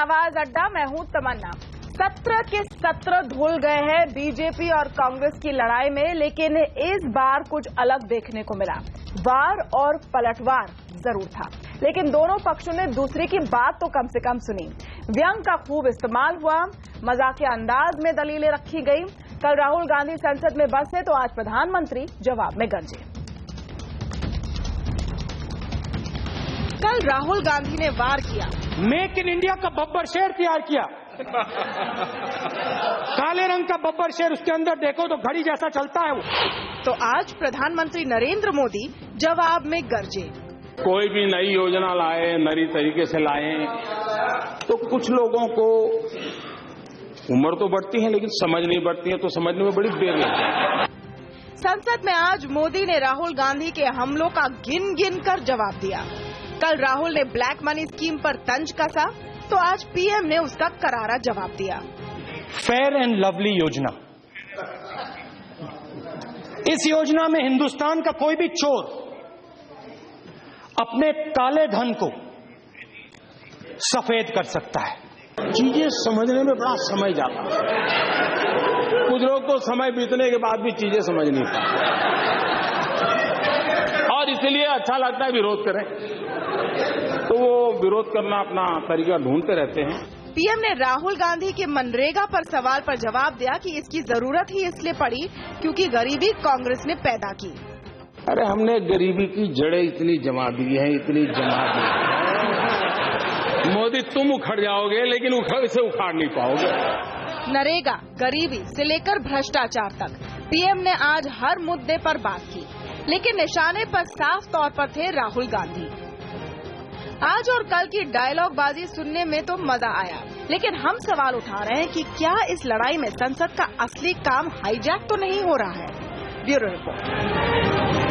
आवाज अड्डा, मैं हूं तमन्ना। 17 के 17 धुल गए हैं बीजेपी और कांग्रेस की लड़ाई में, लेकिन इस बार कुछ अलग देखने को मिला। वार और पलटवार जरूर था, लेकिन दोनों पक्षों ने दूसरे की बात तो कम से कम सुनी। व्यंग का खूब इस्तेमाल हुआ, मजाकिया अंदाज में दलीलें रखी गई। कल राहुल गांधी संसद में बसे तो आज प्रधानमंत्री जवाब में गरजे। कल राहुल गांधी ने वार किया, मेक इन इंडिया का बब्बर शेर तैयार किया। काले रंग का बब्बर शेर, उसके अंदर देखो तो घड़ी जैसा चलता है वो। तो आज प्रधानमंत्री नरेंद्र मोदी जवाब में गरजे। कोई भी नई योजना लाए, नई तरीके से लाए, तो कुछ लोगों को उम्र तो बढ़ती है लेकिन समझ नहीं बढ़ती है, तो समझने में बड़ी देर लगती है। संसद में आज मोदी ने राहुल गांधी के हमलों का गिन गिन कर जवाब दिया। कल राहुल ने ब्लैक मनी स्कीम पर तंज कसा, तो आज पीएम ने उसका करारा जवाब दिया। फेयर एंड लवली योजना, इस योजना में हिंदुस्तान का कोई भी चोर अपने काले धन को सफेद कर सकता है। चीजें समझने में बड़ा समय जाता है। कुछ लोग तो समय बीतने के बाद भी चीजें समझ नहीं पाते, और इसलिए अच्छा लगता है विरोध करें, तो वो विरोध करना अपना तरीका ढूंढते रहते हैं। पीएम ने राहुल गांधी के मनरेगा पर सवाल पर जवाब दिया कि इसकी जरूरत ही इसलिए पड़ी क्योंकि गरीबी कांग्रेस ने पैदा की। अरे हमने गरीबी की जड़ें इतनी जमा दी हैं, इतनी जमा दी हैं। मोदी तुम उखड़ जाओगे लेकिन इसे उखाड़ नहीं पाओगे। नरेगा, गरीबी से लेकर भ्रष्टाचार तक पीएम ने आज हर मुद्दे पर बात की, लेकिन निशाने पर साफ तौर पर थे राहुल गांधी। आज और कल की डायलॉग बाजी सुनने में तो मजा आया, लेकिन हम सवाल उठा रहे हैं कि क्या इस लड़ाई में संसद का असली काम हाईजैक तो नहीं हो रहा है। Bureau report.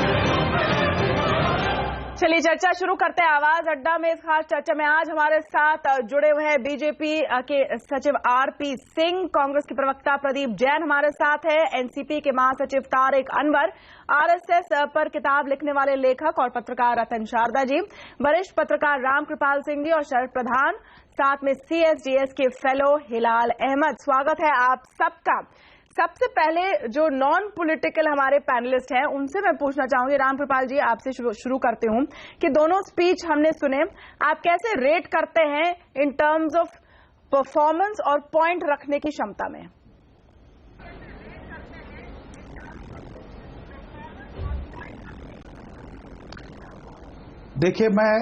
चलिए चर्चा शुरू करते हैं आवाज अड्डा में। इस खास चर्चा में आज हमारे साथ जुड़े हुए हैं बीजेपी के सचिव आरपी सिंह, कांग्रेस के प्रवक्ता प्रदीप जैन हमारे साथ है, एनसीपी के महासचिव तारिक अनवर, आरएसएस पर किताब लिखने वाले लेखक और पत्रकार रतन शारदा जी, वरिष्ठ पत्रकार रामकृपाल सिंह जी और शरद प्रधान, साथ में सीएसडीएस के फेलो हिलाल अहमद। स्वागत है आप सबका। सबसे पहले जो नॉन पॉलिटिकल हमारे पैनलिस्ट हैं उनसे मैं पूछना चाहूंगी, रामकृपाल जी आपसे शुरू करती हूं कि दोनों स्पीच हमने सुने, आप कैसे रेट करते हैं इन टर्म्स ऑफ परफॉर्मेंस और पॉइंट रखने की क्षमता में? देखिए, मैं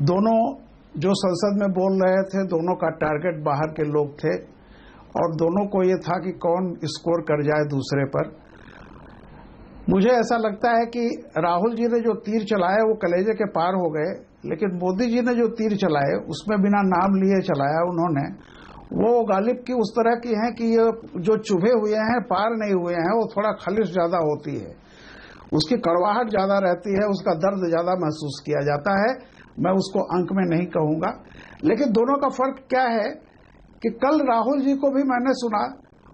दोनों जो संसद में बोल रहे थे, दोनों का टारगेट बाहर के लोग थे और दोनों को ये था कि कौन स्कोर कर जाए दूसरे पर। मुझे ऐसा लगता है कि राहुल जी ने जो तीर चलाए वो कलेजे के पार हो गए, लेकिन मोदी जी ने जो तीर चलाए उसमें बिना नाम लिए चलाया उन्होंने, वो गालिब की उस तरह की हैं कि ये जो चुभे हुए हैं, पार नहीं हुए हैं, वो थोड़ा खलिश ज्यादा होती है, उसकी कड़वाहट ज्यादा रहती है, उसका दर्द ज्यादा महसूस किया जाता है। मैं उसको अंक में नहीं कहूंगा, लेकिन दोनों का फर्क क्या है कि कल राहुल जी को भी मैंने सुना,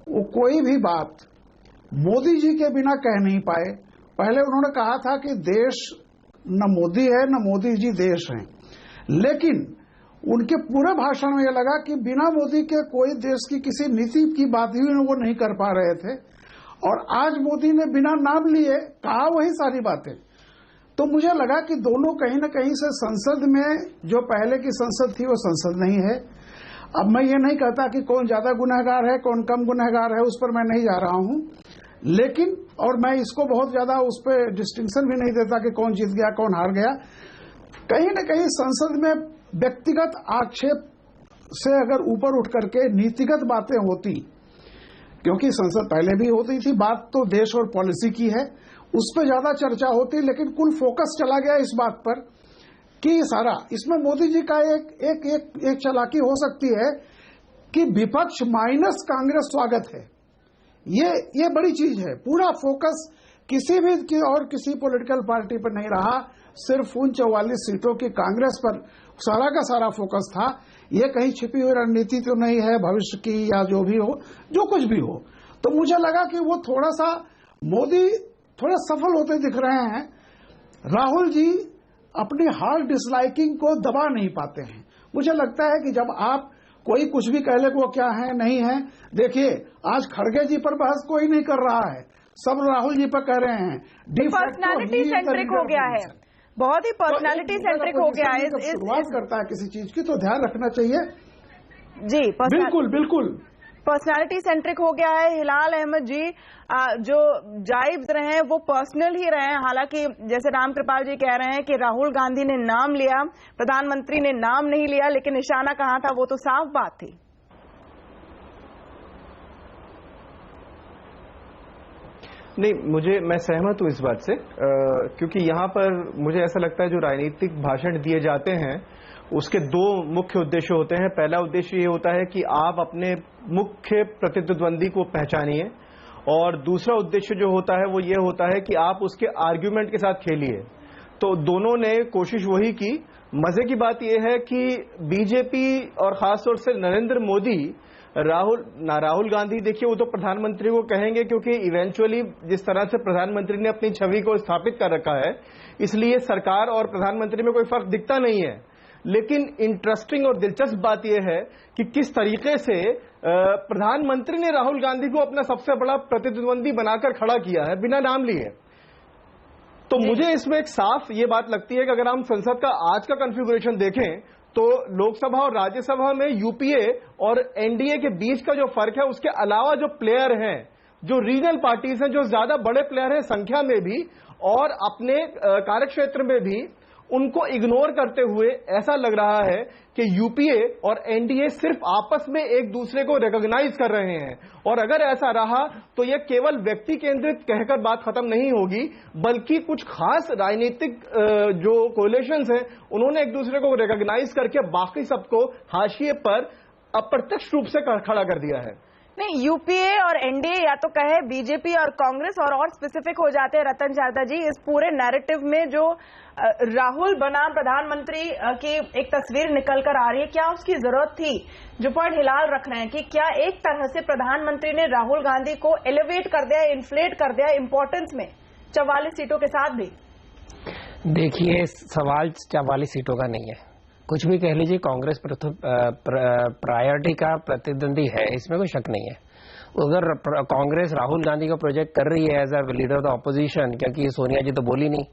वो कोई भी बात मोदी जी के बिना कह नहीं पाए। पहले उन्होंने कहा था कि देश न मोदी है न मोदी जी देश हैं, लेकिन उनके पूरे भाषण में यह लगा कि बिना मोदी के कोई देश की किसी नीति की बात ही वो नहीं कर पा रहे थे, और आज मोदी ने बिना नाम लिए कहा वही सारी बातें। तो मुझे लगा कि दोनों कहीं न कहीं से संसद में जो पहले की संसद थी वो संसद नहीं है। अब मैं ये नहीं कहता कि कौन ज्यादा गुनहगार है कौन कम गुनहगार है, उस पर मैं नहीं जा रहा हूं, लेकिन और मैं इसको बहुत ज्यादा उस पर डिस्टिंक्शन भी नहीं देता कि कौन जीत गया कौन हार गया। कहीं न कहीं संसद में व्यक्तिगत आक्षेप से अगर ऊपर उठ करके नीतिगत बातें होती, क्योंकि संसद पहले भी होती थी, बात तो देश और पॉलिसी की है, उस पर ज्यादा चर्चा होती, लेकिन कुल फोकस चला गया इस बात पर कि सारा इसमें मोदी जी का एक चालाकी हो सकती है कि विपक्ष माइनस कांग्रेस स्वागत है। ये बड़ी चीज है। पूरा फोकस किसी भी और किसी पॉलिटिकल पार्टी पर नहीं रहा, सिर्फ उन 44 सीटों की कांग्रेस पर सारा का सारा फोकस था। ये कहीं छिपी हुई रणनीति तो नहीं है भविष्य की या जो भी हो, जो कुछ भी हो। तो मुझे लगा कि वो थोड़ा सा मोदी थोड़े सफल होते दिख रहे हैं। राहुल जी अपनी हार्ड डिसलाइकिंग को दबा नहीं पाते हैं, मुझे लगता है कि जब आप कोई कुछ भी कह ले वो क्या है नहीं है, देखिए आज खड़गे जी पर बहस कोई नहीं कर रहा है, सब राहुल जी पर कह रहे हैं। पर्सनालिटी सेंट्रिक हो गया है, बहुत ही पर्सनालिटी सेंट्रिक हो गया है। शुरुआत करता है किसी चीज की तो ध्यान रखना चाहिए जी, बिल्कुल बिल्कुल पर्सनालिटी सेंट्रिक हो गया है। हिलाल अहमद जी, जो जायज रहे हैं वो पर्सनल ही रहे हैं। हालांकि जैसे रामकृपाल जी कह रहे हैं कि राहुल गांधी ने नाम लिया, प्रधानमंत्री ने नाम नहीं लिया, लेकिन निशाना कहां था वो तो साफ बात थी। नहीं, मैं सहमत हूं इस बात से, क्योंकि यहां पर मुझे ऐसा लगता है जो राजनीतिक भाषण दिए जाते हैं उसके दो मुख्य उद्देश्य होते हैं। पहला उद्देश्य ये होता है कि आप अपने मुख्य प्रतिद्वंदी को पहचानिए, और दूसरा उद्देश्य जो होता है वो ये होता है कि आप उसके आर्ग्यूमेंट के साथ खेलिए। तो दोनों ने कोशिश वही की। मजे की बात यह है कि बीजेपी और खासतौर से नरेंद्र मोदी राहुल गांधी, देखिए वो तो प्रधानमंत्री को कहेंगे, क्योंकि इवेंचुअली जिस तरह से प्रधानमंत्री ने अपनी छवि को स्थापित कर रखा है, इसलिए सरकार और प्रधानमंत्री में कोई फर्क दिखता नहीं है। लेकिन इंटरेस्टिंग और दिलचस्प बात यह है कि किस तरीके से प्रधानमंत्री ने राहुल गांधी को अपना सबसे बड़ा प्रतिद्वंदी बनाकर खड़ा किया है बिना नाम लिए। तो मुझे इसमें एक साफ ये बात लगती है कि अगर हम संसद का आज का कॉन्फ़िगरेशन देखें तो लोकसभा और राज्यसभा में यूपीए और एनडीए के बीच का जो फर्क है, उसके अलावा जो प्लेयर हैं, जो रीजनल पार्टीज हैं, जो ज्यादा बड़े प्लेयर हैं संख्या में भी और अपने कार्यक्षेत्र में भी, उनको इग्नोर करते हुए ऐसा लग रहा है कि यूपीए और एनडीए सिर्फ आपस में एक दूसरे को रिकॉग्नाइज कर रहे हैं। और अगर ऐसा रहा तो यह केवल व्यक्ति केंद्रित कहकर बात खत्म नहीं होगी, बल्कि कुछ खास राजनीतिक जो कोलिशंस हैं उन्होंने एक दूसरे को रिकॉग्नाइज करके बाकी सबको हाशिए पर अप्रत्यक्ष रूप से खड़ा कर दिया है। नहीं, यूपीए और एनडीए या तो कहे बीजेपी और कांग्रेस, और स्पेसिफिक हो जाते हैं रतन शारदा जी, इस पूरे नैरेटिव में जो राहुल बनाम प्रधानमंत्री की एक तस्वीर निकल कर आ रही है, क्या उसकी जरूरत थी? जो पॉइंट हिलाल रख रहे हैं कि क्या एक तरह से प्रधानमंत्री ने राहुल गांधी को एलिवेट कर दिया, इन्फ्लेट कर दिया इंपॉर्टेंस में 44 सीटों के साथ भी? देखिए, सवाल 44 सीटों का नहीं है, कुछ भी कह लीजिए, कांग्रेस प्रायोरिटी का प्रतिद्वंदी है, इसमें कोई शक नहीं है। अगर कांग्रेस राहुल गांधी को प्रोजेक्ट कर रही है as a leader of the opposition, क्योंकि सोनिया जी तो बोली नहीं,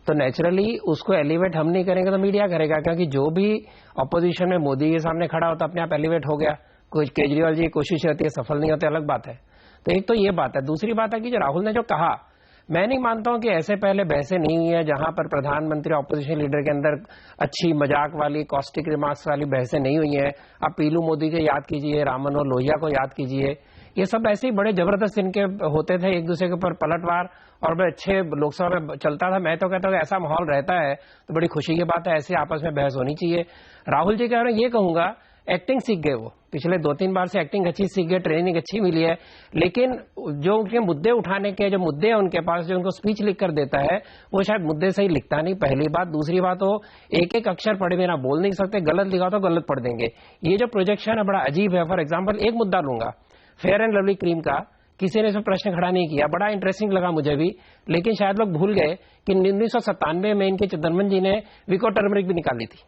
तो नेचुरली उसको एलिवेट हम नहीं करेंगे तो मीडिया करेगा, क्योंकि जो भी ऑपोजिशन में मोदी के सामने खड़ा होता अपने आप एलिवेट हो गया। कुछ केजरीवाल जी की कोशिश रहती है, सफल नहीं होती, अलग बात है। तो एक तो ये बात है। दूसरी बात है कि जो राहुल ने जो कहा, मैं नहीं मानता हूं कि ऐसे पहले बहसें नहीं हुई है जहां पर प्रधानमंत्री ऑपोजिशन लीडर के अंदर अच्छी मजाक वाली कॉस्टिक रिमार्क्स वाली बहसें नहीं हुई हैं। आप पीलू मोदी को याद कीजिए, रामन और लोहिया को याद कीजिए, ये सब ऐसे ही बड़े जबरदस्त इनके होते थे, एक दूसरे के ऊपर पलटवार, और बड़े अच्छे लोकसभा में चलता था। मैं तो कहता हूँ ऐसा माहौल रहता है तो बड़ी खुशी की बात है, ऐसे आपस में बहस होनी चाहिए। राहुल जी कह रहे हैं, ये कहूंगा एक्टिंग सीख गए, वो पिछले 2-3 बार से एक्टिंग अच्छी सीख गए, ट्रेनिंग अच्छी मिली है, लेकिन जो उनके मुद्दे उठाने के जो मुद्दे हैं उनके पास, जो उनको स्पीच लिख कर देता है वो शायद मुद्दे सही लिखता नहीं, पहली बात। दूसरी बात, वो एक एक अक्षर पढ़े बिना बोल नहीं सकते, गलत लिखा तो गलत पढ़ देंगे। ये जो प्रोजेक्शन है बड़ा अजीब है। फॉर एग्जाम्पल एक मुद्दा लूंगा, फेयर एंड लवली क्रीम का, किसी ने इस पर प्रश्न खड़ा नहीं किया, बड़ा इंटरेस्टिंग लगा मुझे भी, लेकिन शायद लोग भूल गए कि 1997 में इनके चिदम्बरम जी ने विको टर्मरिक भी निकाली थी,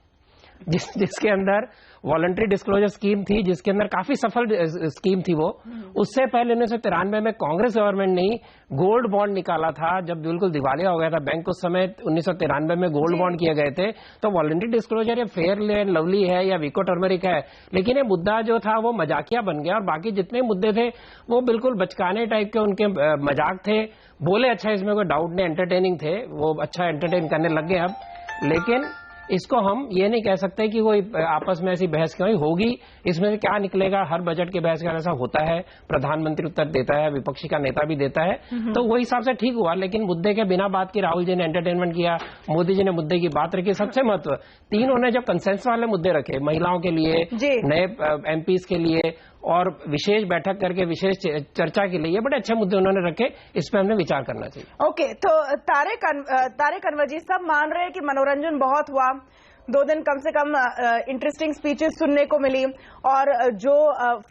जिसके अंदर वॉलंटरी डिस्क्लोजर स्कीम थी, जिसके अंदर काफी सफल स्कीम थी वो। उससे पहले 1993 में कांग्रेस गवर्नमेंट ने गोल्ड बॉन्ड निकाला था, जब बिल्कुल दिवालिया हो गया था बैंक, उस समय 1993 में गोल्ड बॉन्ड किए गए थे। तो वॉलंटरी डिस्क्लोजर या फेयर एंड लवली है या विको टर्मरिक है, लेकिन ये मुद्दा जो था वो मजाकिया बन गया, और बाकी जितने मुद्दे थे वो बिल्कुल बचकाने टाइप के उनके मजाक थे। बोले अच्छा, इसमें कोई डाउट नहीं, एंटरटेनिंग थे वो, अच्छा एंटरटेन करने लग गए अब। लेकिन इसको हम ये नहीं कह सकते कि कोई आपस में ऐसी बहस क्यों होगी, इसमें से क्या निकलेगा। हर बजट के बहस का ऐसा होता है, प्रधानमंत्री उत्तर देता है, विपक्षी का नेता भी देता है, तो वो हिसाब से ठीक हुआ। लेकिन मुद्दे के बिना बात की राहुल जी ने एंटरटेनमेंट किया, मोदी जी ने मुद्दे की बात रखी। सबसे महत्व, तीनों ने जो कंसेंसस वाले मुद्दे रखे, महिलाओं के लिए, नए एमपीज के लिए, और विशेष बैठक करके विशेष चर्चा के लिए, ये बड़े अच्छे मुद्दे उन्होंने रखे, इस पर हमने विचार करना चाहिए। ओके, तो तारिक अनवर जी, सब मान रहे हैं कि मनोरंजन बहुत हुआ, 2 दिन कम से कम इंटरेस्टिंग स्पीचेस सुनने को मिली, और जो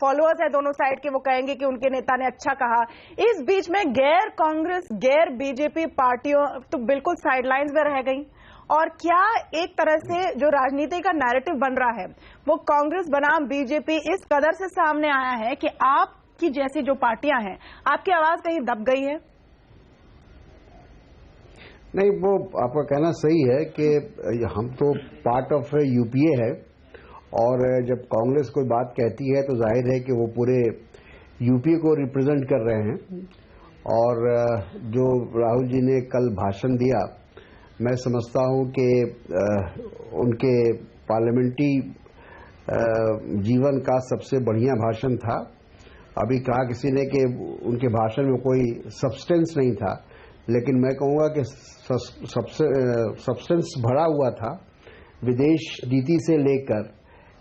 फॉलोअर्स है दोनों साइड के वो कहेंगे कि उनके नेता ने अच्छा कहा। इस बीच में गैर कांग्रेस, गैर बीजेपी पार्टियों तो बिल्कुल साइडलाइंस में रह गई, और क्या एक तरह से जो राजनीति का नैरेटिव बन रहा है वो कांग्रेस बनाम बीजेपी इस कदर से सामने आया है कि आपकी जैसी जो पार्टियां हैं, आपकी आवाज कहीं दब गई है? नहीं, वो आपका कहना सही है कि हम तो पार्ट ऑफ यूपीए है, और जब कांग्रेस कोई बात कहती है तो जाहिर है कि वो पूरे यूपीए को रिप्रेजेंट कर रहे हैं। और जो राहुल जी ने कल भाषण दिया, मैं समझता हूं कि उनके पार्लियामेंट्री जीवन का सबसे बढ़िया भाषण था। अभी कहा किसी ने कि उनके भाषण में कोई सब्सटेंस नहीं था, लेकिन मैं कहूंगा कि सब्सटेंस भरा हुआ था। विदेश नीति से लेकर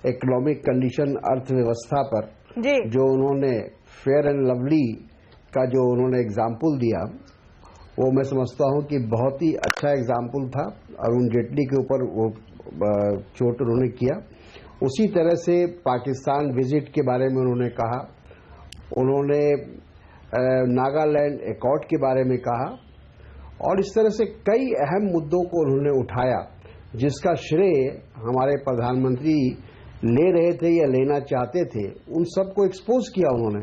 इकोनॉमिक कंडीशन, अर्थव्यवस्था पर जो उन्होंने फेयर एंड लवली का जो उन्होंने एग्जाम्पल दिया, वो मैं समझता हूं कि बहुत ही अच्छा एग्जाम्पल था। अरुण जेटली के ऊपर वो चोट उन्होंने किया। उसी तरह से पाकिस्तान विजिट के बारे में उन्होंने कहा, उन्होंने नागालैंड एकॉर्ड के बारे में कहा, और इस तरह से कई अहम मुद्दों को उन्होंने उठाया, जिसका श्रेय हमारे प्रधानमंत्री ले रहे थे या लेना चाहते थे। उन सबको एक्सपोज किया उन्होंने।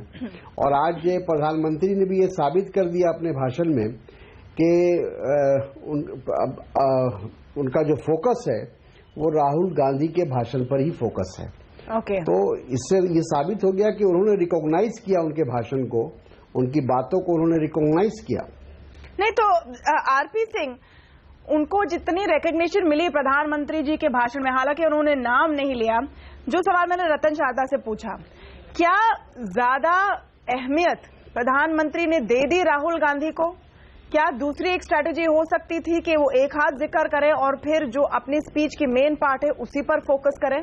और आज ये प्रधानमंत्री ने भी ये साबित कर दिया अपने भाषण में कि उनका जो फोकस है वो राहुल गांधी के भाषण पर ही फोकस है। तो इससे ये साबित हो गया कि उन्होंने रिकॉग्नाइज किया उनके भाषण को, उनकी बातों को उन्होंने रिकॉग्नाइज किया। नहीं तो आरपी सिंह, उनको जितनी रिकॉग्निशन मिली प्रधानमंत्री जी के भाषण में, हालांकि उन्होंने नाम नहीं लिया, जो सवाल मैंने रतन शारदा से पूछा, क्या ज्यादा अहमियत प्रधानमंत्री ने दे दी राहुल गांधी को? क्या दूसरी एक स्ट्रैटेजी हो सकती थी कि वो एक हाथ जिक्र करें और फिर जो अपनी स्पीच की मेन पार्ट है उसी पर फोकस करें?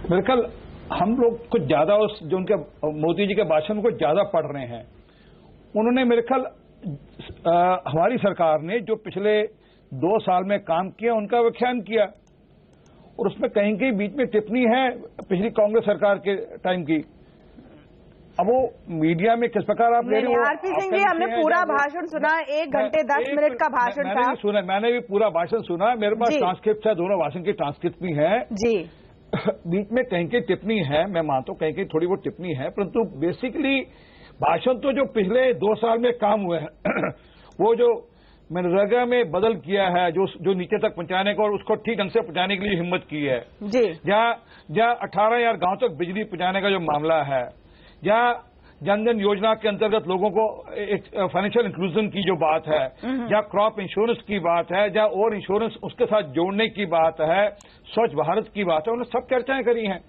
मेरे ख्याल हम लोग कुछ ज्यादा उस जो उनके मोदी जी के भाषण को ज्यादा पढ़ रहे हैं। उन्होंने मेरे ख्याल हमारी सरकार ने जो पिछले 2 साल में काम किया उनका व्याख्यान किया, और उसमें कहीं कहीं बीच में टिप्पणी है पिछली कांग्रेस सरकार के टाइम की। अब वो मीडिया में किस प्रकार आप ले रहे हो? आरपी सिंह जी, हमने पूरा भाषण सुना, 1 घंटे 10 मिनट का भाषण था। मैंने भी पूरा भाषण सुना, मेरे पास ट्रांसक्रिप्ट है, दोनों भाषण की ट्रांसक्रिप्ट भी है जी। बीच में कहीं कहीं टिप्पणी है, मैं मानता हूं कहीं कहीं थोड़ी बहुत टिप्पणी है, परंतु बेसिकली भाषण तो जो पिछले 2 साल में काम हुए हैं वो जो मनरेगा में बदल किया है, जो नीचे तक पहुंचाने को और उसको ठीक ढंग से पहुंचाने के लिए हिम्मत की है जी। जहां 18,000 गांव तक बिजली पहुंचाने का जो मामला है, जहां जन धन योजना के अंतर्गत लोगों को एक फाइनेंशियल इंक्लूजन की जो बात है, जहां क्रॉप इंश्योरेंस की बात है, जहां और इंश्योरेंस उसके साथ जोड़ने की बात है, स्वच्छ भारत की बात है, उन्होंने सब चर्चाएं करी हैं।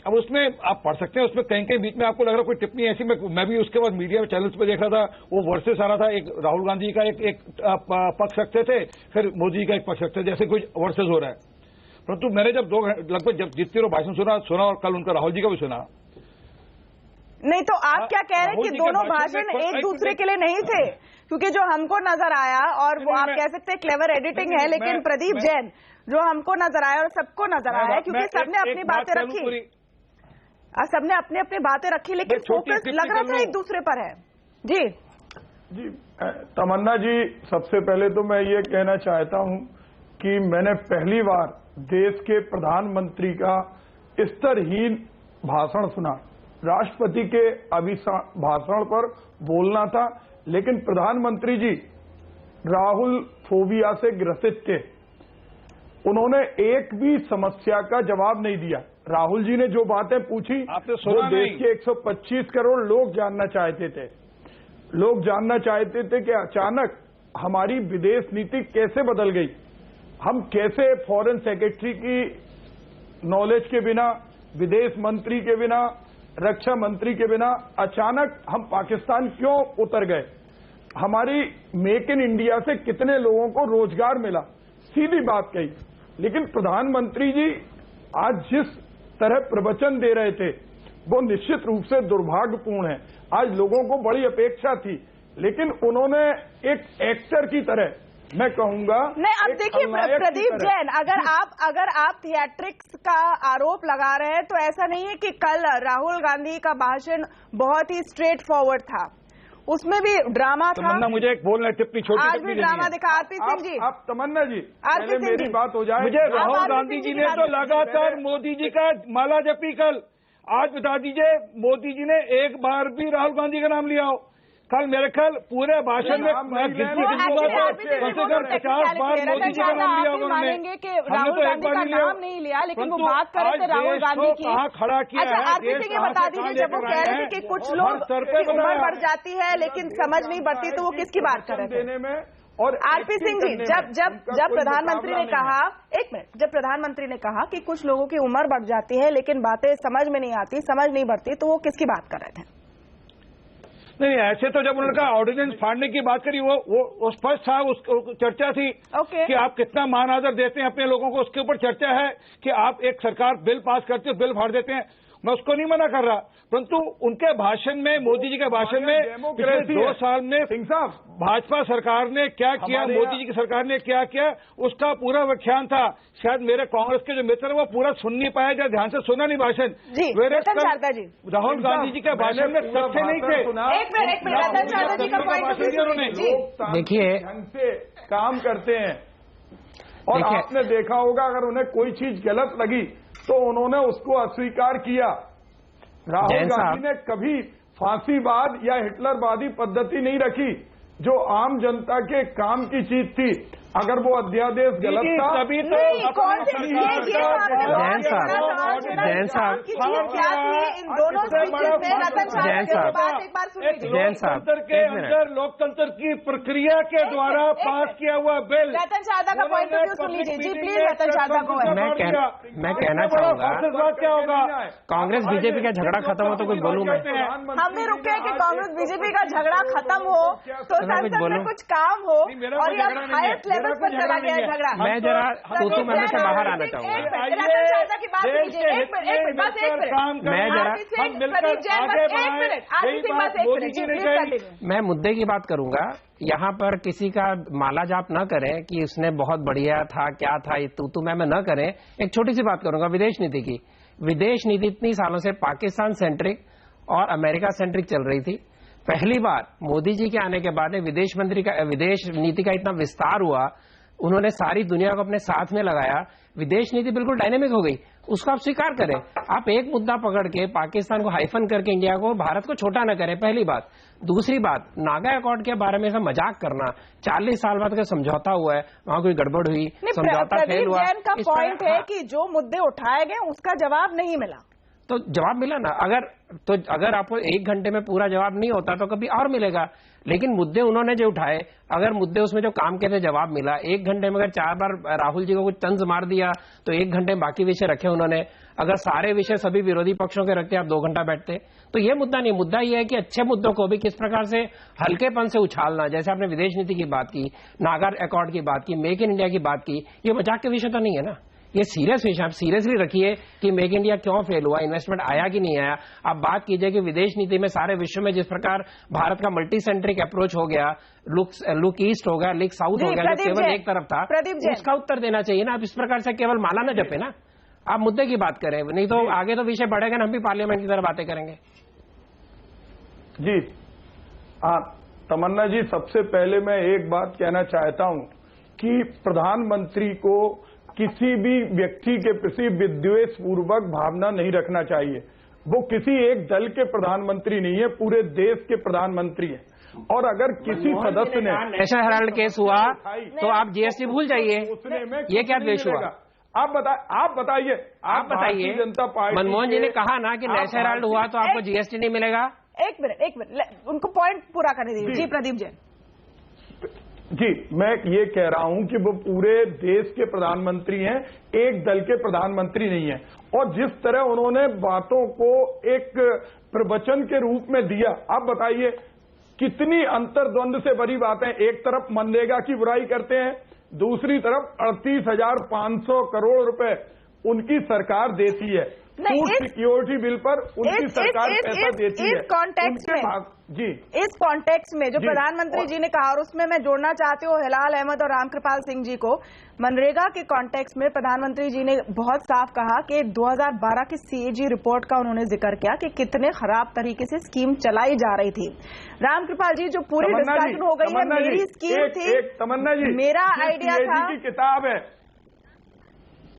अब उसमें आप पढ़ सकते हैं, उसमें कहीं कहीं बीच में आपको लग रहा कोई टिप्पणी ऐसी, मैं भी उसके बाद मीडिया चैनल्स पे देख रहा था, वो वर्सेस आ रहा था, एक राहुल गांधी का एक पक्ष रखते थे, फिर मोदी जी का एक पक्ष रखते थे, जैसे कुछ वर्सेस हो रहा है। परंतु मैंने जब लगभग जितने भाषण सुना और कल उनका राहुल जी का भी सुना। नहीं तो आप क्या कह रहे हैं कि दोनों भाषण एक दूसरे के लिए नहीं थे? क्योंकि जो हमको नजर आया, और वो आप कह सकते हैं क्लेवर एडिटिंग है, लेकिन प्रदीप जैन जो हमको नजर आया और सबको नजर आया है, क्योंकि सबने अपनी बातें रखी, सबने अपनी अपनी बातें रखी, लेकिन फोकस लग रहा था एक दूसरे पर है। जी जी तमन्ना जी, सबसे पहले तो मैं ये कहना चाहता हूं कि मैंने पहली बार देश के प्रधानमंत्री का स्तरहीन भाषण सुना। राष्ट्रपति के भाषण पर बोलना था, लेकिन प्रधानमंत्री जी राहुल फोबिया से ग्रसित थे। उन्होंने एक भी समस्या का जवाब नहीं दिया। राहुल जी ने जो बातें पूछी वो देश के 125 करोड़ लोग जानना चाहते थे। लोग जानना चाहते थे कि अचानक हमारी विदेश नीति कैसे बदल गई, हम कैसे फॉरेन सेक्रेटरी की नॉलेज के बिना, विदेश मंत्री के बिना, रक्षा मंत्री के बिना अचानक हम पाकिस्तान क्यों उतर गए, हमारी मेक इन इंडिया से कितने लोगों को रोजगार मिला, सीधी बात कही। लेकिन प्रधानमंत्री जी आज जिस तरह प्रवचन दे रहे थे वो निश्चित रूप से दुर्भाग्यपूर्ण है। आज लोगों को बड़ी अपेक्षा थी, लेकिन उन्होंने एक एक्टर की तरह, मैं कहूंगा नहीं। अब देखिए प्रदीप जैन, अगर आप थिएट्रिक्स का आरोप लगा रहे हैं तो ऐसा नहीं है कि कल राहुल गांधी का भाषण बहुत ही स्ट्रेट फॉरवर्ड था। उसमें भी ड्रामा था। तमन्ना मुझे एक बोलना टिप्पणी छोटी आज भी ड्रामा दिखा आरपी सिंह जी। आप तमन्ना जी आरपी सिंह मेरी जी बात हो जाए। मुझे राहुल गांधी जी ने तो लगातार मोदी जी का माला जपी कल। आज बता दीजिए मोदी जी ने एक बार भी राहुल गांधी का नाम लिया हो? कल मेरे ख्याल पूरे भाषण में कम से कम 50 बार मोदी जी का नाम लिया उन्होंने। मानेंगे कि राहुल गांधी का नाम नहीं लिया, लेकिन वो बात कर रहे थे राहुल गांधी की। कहाँ खड़ा किया है? आरपी सिंह ये बता दीजिए, जब वो कह रहे थे कि कुछ लोग की उम्र बढ़ जाती है लेकिन समझ नहीं बढ़ती, तो वो किसकी बात कर रहे थे? और आरपी सिंह जी, जब प्रधानमंत्री ने कहा, एक मिनट, जब प्रधानमंत्री ने कहा कि कुछ लोगों की उम्र बढ़ जाती है लेकिन बातें समझ में नहीं आती, समझ नहीं बढ़ती, तो वो किसकी बात कर रहे थे? नहीं, ऐसे तो जब उन्होंने कहा ऑर्डिनेंस फाड़ने की बात करी, वो स्पष्ट था, उस चर्चा थी कि आप कितना मान आदर देते हैं अपने लोगों को, उसके ऊपर चर्चा है कि आप एक सरकार बिल पास करते हो, बिल फाड़ देते हैं। मैं उसको नहीं मना कर रहा, परंतु उनके भाषण में, मोदी जी के भाषण में पिछले 2 साल में सिंह साहब भाजपा सरकार ने क्या किया, मोदी जी की सरकार ने क्या किया, उसका पूरा व्याख्यान था। शायद मेरे कांग्रेस के जो मित्र वो पूरा सुन नहीं पाया, या ध्यान से सुना नहीं भाषण। राहुल गांधी जी के भाषण में तथ्य नहीं थे। एक मिनट रतन शारदा जी का पॉइंट देखिए, ढंग से काम करते हैं और आपने देखा होगा अगर उन्हें कोई चीज गलत लगी तो उन्होंने उसको अस्वीकार किया। राहुल गांधी ने कभी फांसीवाद या हिटलरवादी पद्धति नहीं रखी, जो आम जनता के काम की चीज थी। अगर वो अध्यादेश गलत था तभी तो जैन साहब इन दोनों लोकतंत्र के अंदर लोकतंत्र की प्रक्रिया के द्वारा पास किया हुआ बिल। रतन शारदा का पॉइंट ऑफ व्यू सुन लीजिए जी, प्लीज रतन शारदा को। मैं कहना चाहूंगा क्या होगा, कांग्रेस बीजेपी का झगड़ा खत्म हो तो कुछ बोलूं मैं? हम भी रुके कि कांग्रेस बीजेपी का झगड़ा खत्म हो तो संसद में कुछ काम हो, और ये हाईएस्ट लेवल पर चला गया है झगड़ा। मैं जरा तू मैं से बाहर आना चाहूंगा। रतन शारदा की बात कीजिए, एक मिनट बस एक मिनट। मैं जरा प्रदीप जैन बस एक मिनट, आरपी सिंह बस एक मिनट जी, प्लीज कंटिन्यू। मैं मुद्दे की बात करूंगा। यहाँ पर किसी का माला जाप न करें कि उसने बहुत बढ़िया था, क्या था, ये तू मैं न करें। एक छोटी सी बात करूंगा विदेश नीति की। विदेश नीति इतनी सालों से पाकिस्तान सेंट्रिक और अमेरिका सेंट्रिक चल रही थी। पहली बार मोदी जी के आने के बाद विदेश नीति का इतना विस्तार हुआ, उन्होंने सारी दुनिया को अपने साथ में लगाया, विदेश नीति बिल्कुल डायनेमिक हो गई। उसको आप स्वीकार करें। आप एक मुद्दा पकड़ के पाकिस्तान को हाइफन करके इंडिया को, भारत को छोटा न करें, पहली बात। दूसरी बात, नागा अकॉर्ड के बारे में ऐसा मजाक करना, 40 साल बाद का समझौता हुआ है, वहां कोई गड़बड़ हुई, समझौता फेल हुआ। जैन का पॉइंट है कि जो मुद्दे उठाए गए उसका जवाब नहीं मिला, तो जवाब मिला ना। अगर आपको 1 घंटे में पूरा जवाब नहीं होता तो कभी और मिलेगा। लेकिन मुद्दे उन्होंने जो उठाए, अगर मुद्दे उसमें जो काम के थे जवाब मिला। 1 घंटे में अगर 4 बार राहुल जी को कुछ तंज मार दिया तो 1 घंटे में बाकी विषय रखे उन्होंने। अगर सारे विषय सभी विरोधी पक्षों के रखते आप 2 घंटा बैठते। तो ये मुद्दा नहीं, मुद्दा ये है कि अच्छे मुद्दों को भी किस प्रकार से हल्केपन से उछालना। जैसे आपने विदेश नीति की बात की, नागा अकॉर्ड की बात की, मेक इन इंडिया की बात की, ये मजाक के विषय तो नहीं है ना, ये सीरियस विषय। आप सीरियसली रखिए कि मेक इंडिया क्यों फेल हुआ, इन्वेस्टमेंट आया कि नहीं आया। आप बात कीजिए कि विदेश नीति में सारे विश्व में जिस प्रकार भारत का मल्टी सेंट्रिक अप्रोच हो गया, लुक ईस्ट हो गया, लुक साउथ हो गया, जो केवल एक तरफ था, उसका उत्तर देना चाहिए ना। आप इस प्रकार से केवल माला न जपे ना, आप मुद्दे की बात करें, नहीं तो आगे तो विषय बढ़ेगा ना, हम भी पार्लियामेंट की तरह बातें करेंगे। जी हाँ तमन्ना जी, सबसे पहले मैं एक बात कहना चाहता हूं कि प्रधानमंत्री को किसी भी व्यक्ति के प्रति विद्वेष पूर्वक भावना नहीं रखना चाहिए। वो किसी एक दल के प्रधानमंत्री नहीं है, पूरे देश के प्रधानमंत्री है। और अगर किसी सदस्य ने नेशनल हेराल्ड केस हुआ तो आप जीएसटी भूल जाइए, ये क्या द्वेष हुआ? आप बताइए। जनता पार्टी, मनमोहन जी ने कहा ना कि नेशनल हेराल्ड हुआ तो आपको जीएसटी नहीं मिलेगा। एक मिनट, उनको पॉइंट पूरा करने दीजिए। जी प्रदीप जैन जी, मैं ये कह रहा हूं कि वो पूरे देश के प्रधानमंत्री हैं, एक दल के प्रधानमंत्री नहीं है। और जिस तरह उन्होंने बातों को एक प्रवचन के रूप में दिया, आप बताइए कितनी अंतर्द्वंद से भरी बातें। एक तरफ मनरेगा की बुराई करते हैं, दूसरी तरफ 38,500 करोड़ रुपए उनकी सरकार देती है। फूड सिक्योरिटी बिल पर उनकी सरकार पैसा देती है। इस कॉन्टेक्स्ट में जी, इस कॉन्टेक्स्ट में जो प्रधानमंत्री जी ने कहा, और उसमें मैं जोड़ना चाहती हूँ हिलाल अहमद और रामकृपाल सिंह जी को, मनरेगा के कॉन्टेक्स्ट में प्रधानमंत्री जी ने बहुत साफ कहा कि 2012 की सीएजी रिपोर्ट का उन्होंने जिक्र किया कि कितने खराब तरीके से स्कीम चलाई जा रही थी। रामकृपाल जी, जो पूरी डिस्कशन हो गई है, मेरी स्कीम थी, तमन्ना जी, मेरा आइडिया था, की किताब है,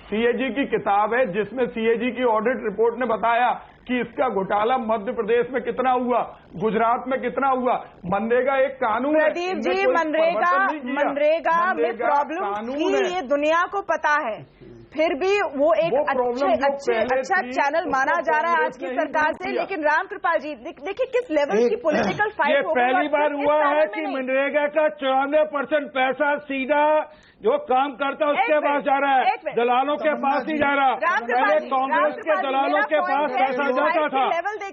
सीएजी की किताब है, जिसमें सीएजी की ऑडिट रिपोर्ट ने बताया कि इसका घोटाला मध्य प्रदेश में कितना हुआ, गुजरात में कितना हुआ। मनरेगा एक कानून है। प्रदीप जी, मनरेगा में प्रॉब्लम थी, ये दुनिया को पता है, फिर भी वो एक अच्छा चैनल माना जा रहा है आज की सरकार से। लेकिन रामकृपाल जी, देखिए किस लेवल की पॉलिटिकल फाइट ये पहली बार हुआ है कि मनरेगा का 94% पैसा सीधा जो काम करता है उसके पास जा रहा है, दलालों के पास नहीं जा रहा। पहले कांग्रेस के दलालों के पास पैसा जाता था।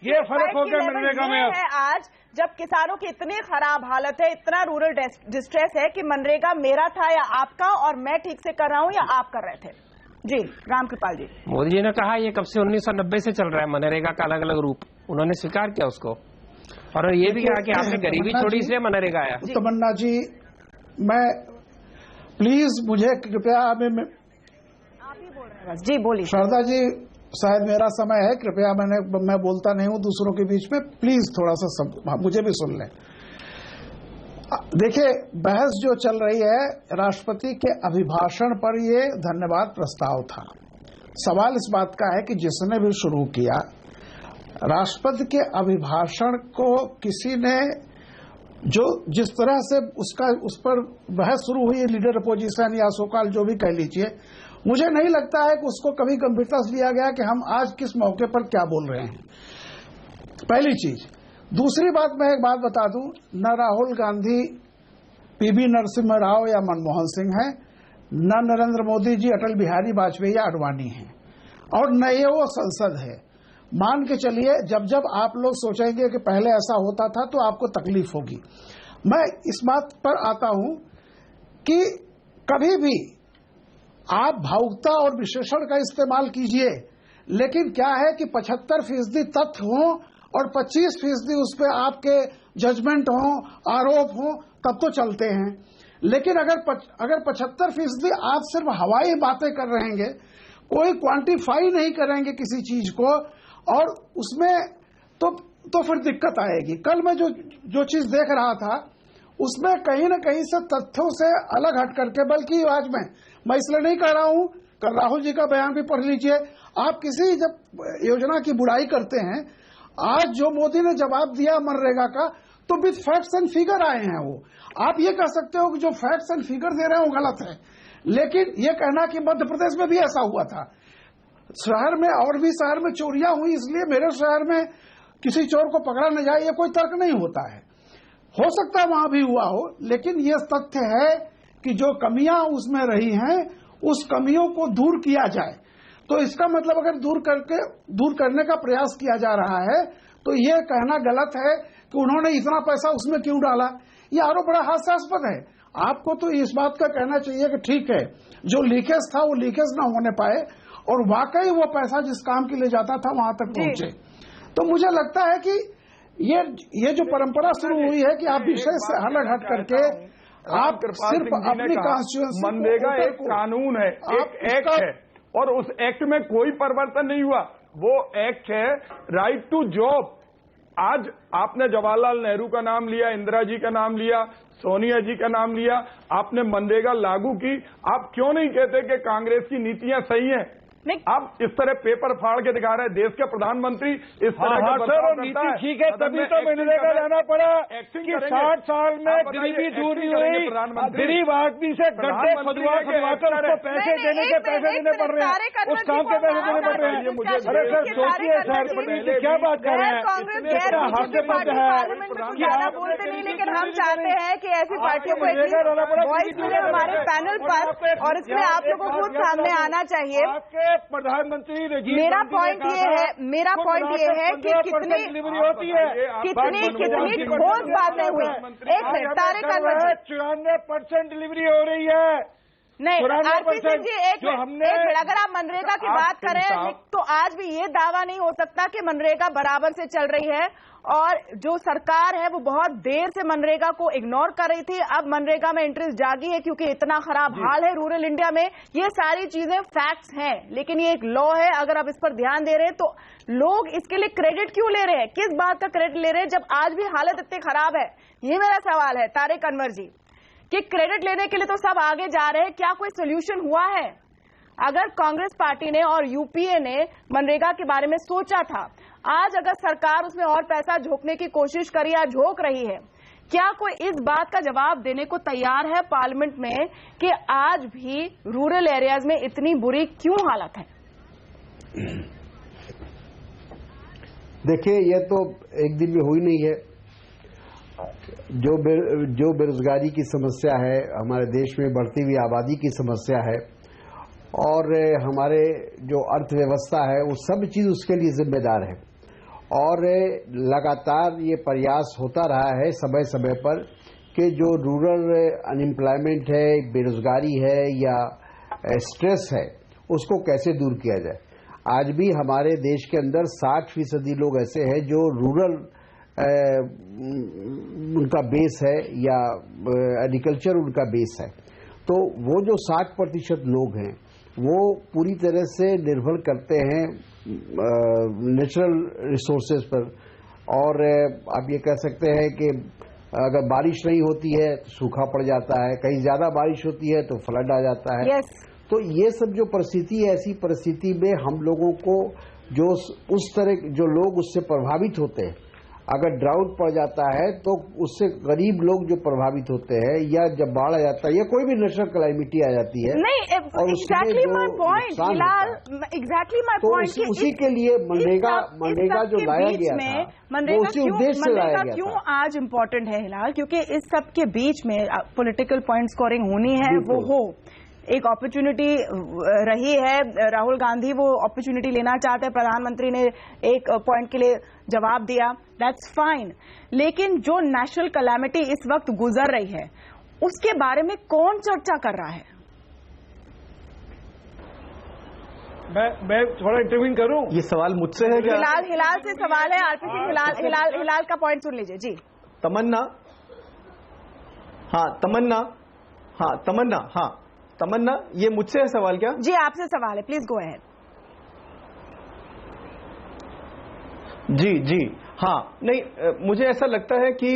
ये फर्क हो गया मनरेगा में। आज जब किसानों की इतनी खराब हालत है, इतना रूरल डिस्ट्रेस है कि मनरेगा मेरा था या आपका, और मैं ठीक से कर रहा हूं या आप कर रहे थे। जी रामकृपाल जी, मोदी जी ने कहा ये कब से 1990 से चल रहा है मनरेगा का अलग अलग रूप, उन्होंने स्वीकार किया उसको, और ये भी कहा कि आपने गरीबी छोड़ी इसलिए मनरेगा आया। तमन्ना जी, मैं प्लीज मुझे कृपया आप ही बोल रहे हैं। जी बोलिए। शारदा जी, शायद मेरा समय है, कृपया मैं बोलता नहीं हूं दूसरों के बीच में, प्लीज थोड़ा सा मुझे भी सुन लें। देखिए, बहस जो चल रही है राष्ट्रपति के अभिभाषण पर, ये धन्यवाद प्रस्ताव था। सवाल इस बात का है कि जिसने भी शुरू किया, राष्ट्रपति के अभिभाषण को किसी ने जो जिस तरह से उस पर बहस शुरू हुई, लीडर अपोजिशन या सोकाल जो भी कह लीजिए, मुझे नहीं लगता है कि उसको कभी गंभीरता से लिया गया कि हम आज किस मौके पर क्या बोल रहे हैं। पहली चीज। दूसरी बात, मैं एक बात बता दूं, न राहुल गांधी, पीवी नरसिम्हा राव या मनमोहन सिंह हैं, न नरेंद्र मोदी जी, अटल बिहारी वाजपेयी या अडवाणी हैं, और न ये वो संसद है। मान के चलिए, जब जब आप लोग सोचेंगे कि पहले ऐसा होता था तो आपको तकलीफ होगी। मैं इस बात पर आता हूं कि कभी भी आप भावुकता और विश्लेषण का इस्तेमाल कीजिए, लेकिन क्या है कि 75% तथ्य हों और 25% उस पर आपके जजमेंट हों, आरोप हों, तब तो चलते हैं। लेकिन अगर 75% आप सिर्फ हवाई बातें कर रहेंगे, कोई क्वांटिफाई नहीं करेंगे किसी चीज को, और उसमें तो फिर दिक्कत आएगी। कल मैं जो चीज देख रहा था, उसमें कहीं न कहीं से तथ्यों से अलग हट करके, बल्कि आज मैं इसलिए नहीं कह रहा हूं, कल राहुल जी का बयान भी पढ़ लीजिए। आप किसी जब योजना की बुराई करते हैं, आज जो मोदी ने जवाब दिया मनरेगा का, तो विद फैक्ट्स एंड फिगर आए हैं वो। आप ये कह सकते हो कि जो फैक्ट्स एंड फिगर दे रहे हैं वो गलत है, लेकिन ये कहना कि मध्य प्रदेश में भी ऐसा हुआ था, शहर में और भी शहर में चोरियां हुई, इसलिए मेरे शहर में किसी चोर को पकड़ा न जाए, ये कोई तर्क नहीं होता है। हो सकता है वहां भी हुआ हो, लेकिन ये तथ्य है कि जो कमियां उसमें रही हैं, उस कमियों को दूर किया जाए। तो इसका मतलब अगर दूर करने का प्रयास किया जा रहा है, तो ये कहना गलत है कि उन्होंने इतना पैसा उसमें क्यों डाला। ये आरोप बड़ा हास्यास्पद है। आपको तो इस बात का कहना चाहिए कि ठीक है, जो लीकेज था वो लीकेज ना होने पाए, और वाकई वो पैसा जिस काम के लिए जाता था वहां तक पहुंचे। तो मुझे लगता है कि ये जो परंपरा शुरू हुई है कि आप विषय से अलग हट करके आप सिर्फ अपनी कॉन्स्टिट्यूएंसी, मनरेगा एक कानून है, एक एक्ट है, और उस एक्ट में कोई परिवर्तन नहीं हुआ। वो एक्ट है राइट टू जॉब। आज आपने जवाहरलाल नेहरू का नाम लिया, इंदिरा जी का नाम लिया, सोनिया जी का नाम लिया, आपने मनरेगा लागू की। आप क्यों नहीं कहते कि कांग्रेस की नीतियां सही हैं? आप इस तरह पेपर फाड़ के दिखा रहे हैं। देश के प्रधानमंत्री इस तरह का सर, नीति ठीक है, तभी तो मनरेगा लाना पड़ा कि 60 साल में गरीबी दूर नहीं हुई। गरीब आदमी से गड्ढे खुदवाकर उसको पैसे देने पड़ रहे हैं, उस काम के पैसे देने पड़ रहे हैं। अरे सर सोचिए सर, क्या बात कर रहे हैं? इतना हास्यास्पद है। बोलते नहीं, लेकिन हम चाहते हैं कि ऐसी पार्टियों को वॉइस मिले हमारे पैनल पर, और इसमें आप लोगों को खुद सामने आना चाहिए। प्रधानमंत्री मेरा पॉइंट ये है कि कितनी डिलीवरी होती है, कितनी ठोस बातें हुई। एक मिनट, तारिक अनवर 94% डिलीवरी हो रही है। नहीं, 94% जी एक मिनट, अगर आप मनरेगा की बात करें तो आज भी ये दावा नहीं हो सकता कि मनरेगा बराबर से चल रही है, और जो सरकार है वो बहुत देर से मनरेगा को इग्नोर कर रही थी। अब मनरेगा में इंटरेस्ट जागी है क्योंकि इतना खराब हाल है रूरल इंडिया में। ये सारी चीजें फैक्ट्स हैं, लेकिन ये एक लॉ है। अगर आप इस पर ध्यान दे रहे हैं तो लोग इसके लिए क्रेडिट क्यों ले रहे हैं? किस बात का क्रेडिट ले रहे हैं जब आज भी हालत इतनी खराब है? ये मेरा सवाल है तारिक अनवर जी, कि क्रेडिट लेने के लिए तो सब आगे जा रहे हैं, क्या कोई सोल्यूशन हुआ है? अगर कांग्रेस पार्टी ने और यूपीए ने मनरेगा के बारे में सोचा था, आज अगर सरकार उसमें और पैसा झोंकने की कोशिश करी या झोंक रही है, क्या कोई इस बात का जवाब देने को तैयार है पार्लियामेंट में कि आज भी रूरल एरियाज में इतनी बुरी क्यों हालत है? देखिए, ये तो एक दिन में हुई नहीं है। जो बेरोजगारी की समस्या है, हमारे देश में बढ़ती हुई आबादी की समस्या है, और हमारे जो अर्थव्यवस्था है, वो सब चीज उसके लिए जिम्मेदार है। और लगातार ये प्रयास होता रहा है समय समय पर कि जो रूरल अनएम्प्लॉयमेंट है, बेरोजगारी है या स्ट्रेस है, उसको कैसे दूर किया जाए। आज भी हमारे देश के अंदर 60% लोग ऐसे हैं जो रूरल उनका बेस है या एग्रीकल्चर उनका बेस है। तो वो जो 60% लोग हैं वो पूरी तरह से निर्भर करते हैं नेचुरल रिसोर्सेज पर। और आप ये कह सकते हैं कि अगर बारिश नहीं होती है तो सूखा पड़ जाता है, कहीं ज्यादा बारिश होती है तो फ्लड आ जाता है। yes. तो ये सब जो परिस्थिति है, ऐसी परिस्थिति में हम लोगों को जो उस तरह जो लोग उससे प्रभावित होते हैं, अगर ड्राउट पड़ जाता है तो उससे गरीब लोग जो प्रभावित होते हैं, या जब बाढ़ आ जाता है या कोई भी नेचुरल कैलामिटी आ जाती है, नहीं, exactly my point, Hilal, exactly my point, तो उसी के लिए मनरेगा जो लाया गया था, वो उसी उद्देश्य से लाया गया था। क्यों आज इम्पोर्टेंट है हिलाल? क्योंकि इस सब के बीच में पॉलिटिकल पॉइंट स्कोरिंग होनी है, वो हो एक अपॉर्चुनिटी रही है। राहुल गांधी वो अपॉर्चुनिटी लेना चाहते हैं, प्रधानमंत्री ने एक पॉइंट के लिए जवाब दिया, दैट्स फाइन। लेकिन जो नेशनल कैलामिटी इस वक्त गुजर रही है, उसके बारे में कौन चर्चा कर रहा है? मैं थोड़ा इंटरव्यू करूं? ये सवाल मुझसे है क्या? हिलाल से सवाल है। आरपी सिंह, हिलाल का पॉइंट सुन लीजिए जी। तमन्ना, तमन्ना, ये मुझसे है सवाल क्या? जी आपसे सवाल है, प्लीज गो अहेड। जी हाँ, नहीं, मुझे ऐसा लगता है कि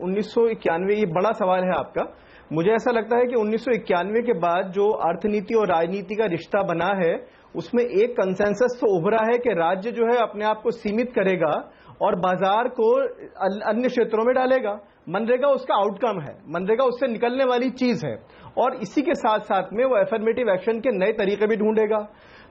1991, ये बड़ा सवाल है आपका। मुझे ऐसा लगता है कि 1991 के बाद जो अर्थनीति और राजनीति का रिश्ता बना है, उसमें एक कंसेंसस तो उभरा है कि राज्य जो है अपने आप को सीमित करेगा और बाजार को अन्य क्षेत्रों में डालेगा। मनरेगा उसका आउटकम है, मनरेगा उससे निकलने वाली चीज है, और इसी के साथ साथ में वो एफर्मेटिव एक्शन के नए तरीके भी ढूंढेगा।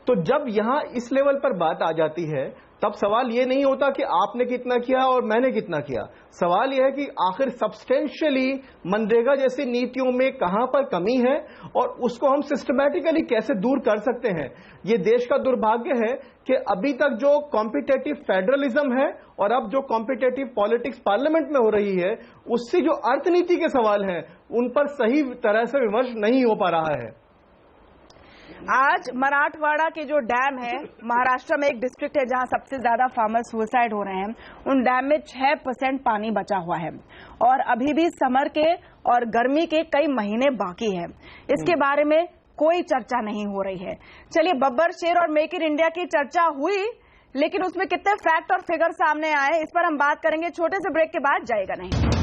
तो जब यहां इस लेवल पर बात आ जाती है, तब सवाल ये नहीं होता कि आपने कितना किया और मैंने कितना किया। सवाल यह है कि आखिर सब्सटेंशियली मनरेगा जैसी नीतियों में कहां पर कमी है और उसको हम सिस्टमैटिकली कैसे दूर कर सकते हैं। ये देश का दुर्भाग्य है कि अभी तक जो कॉम्पिटेटिव फेडरलिज्म है और अब जो कॉम्पिटेटिव पॉलिटिक्स पार्लियामेंट में हो रही है, उससे जो अर्थनीति के सवाल हैं उन पर सही तरह से विमर्श नहीं हो पा रहा है। आज मराठवाड़ा के जो डैम है, महाराष्ट्र में एक डिस्ट्रिक्ट है जहां सबसे ज्यादा फार्मर सुसाइड हो रहे हैं, उन डैम में 6% पानी बचा हुआ है और अभी भी समर के और गर्मी के कई महीने बाकी है। इसके बारे में कोई चर्चा नहीं हो रही है। चलिए, बब्बर शेर और मेक इन इंडिया की चर्चा हुई, लेकिन उसमें कितने फैक्ट और फिगर सामने आए, इस पर हम बात करेंगे छोटे से ब्रेक के बाद। जाएगा नहीं।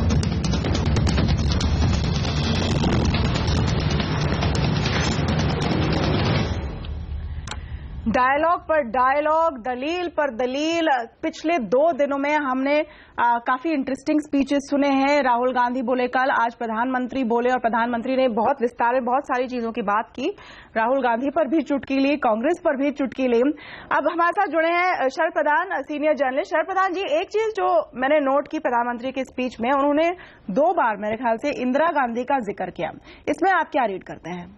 डायलॉग पर डायलॉग, दलील पर दलील। पिछले 2 दिनों में हमने काफी इंटरेस्टिंग स्पीचेस सुने हैं। राहुल गांधी बोले कल, आज प्रधानमंत्री बोले और प्रधानमंत्री ने बहुत विस्तार में बहुत सारी चीजों की बात की। राहुल गांधी पर भी चुटकी ली, कांग्रेस पर भी चुटकी ली। अब हमारे साथ जुड़े हैं शरद प्रधान, सीनियर जर्नलिस्ट। शरद प्रधान जी, एक चीज जो मैंने नोट की प्रधानमंत्री की स्पीच में, उन्होंने 2 बार मेरे ख्याल से इंदिरा गांधी का जिक्र किया। इसमें आप क्या रीड करते हैं?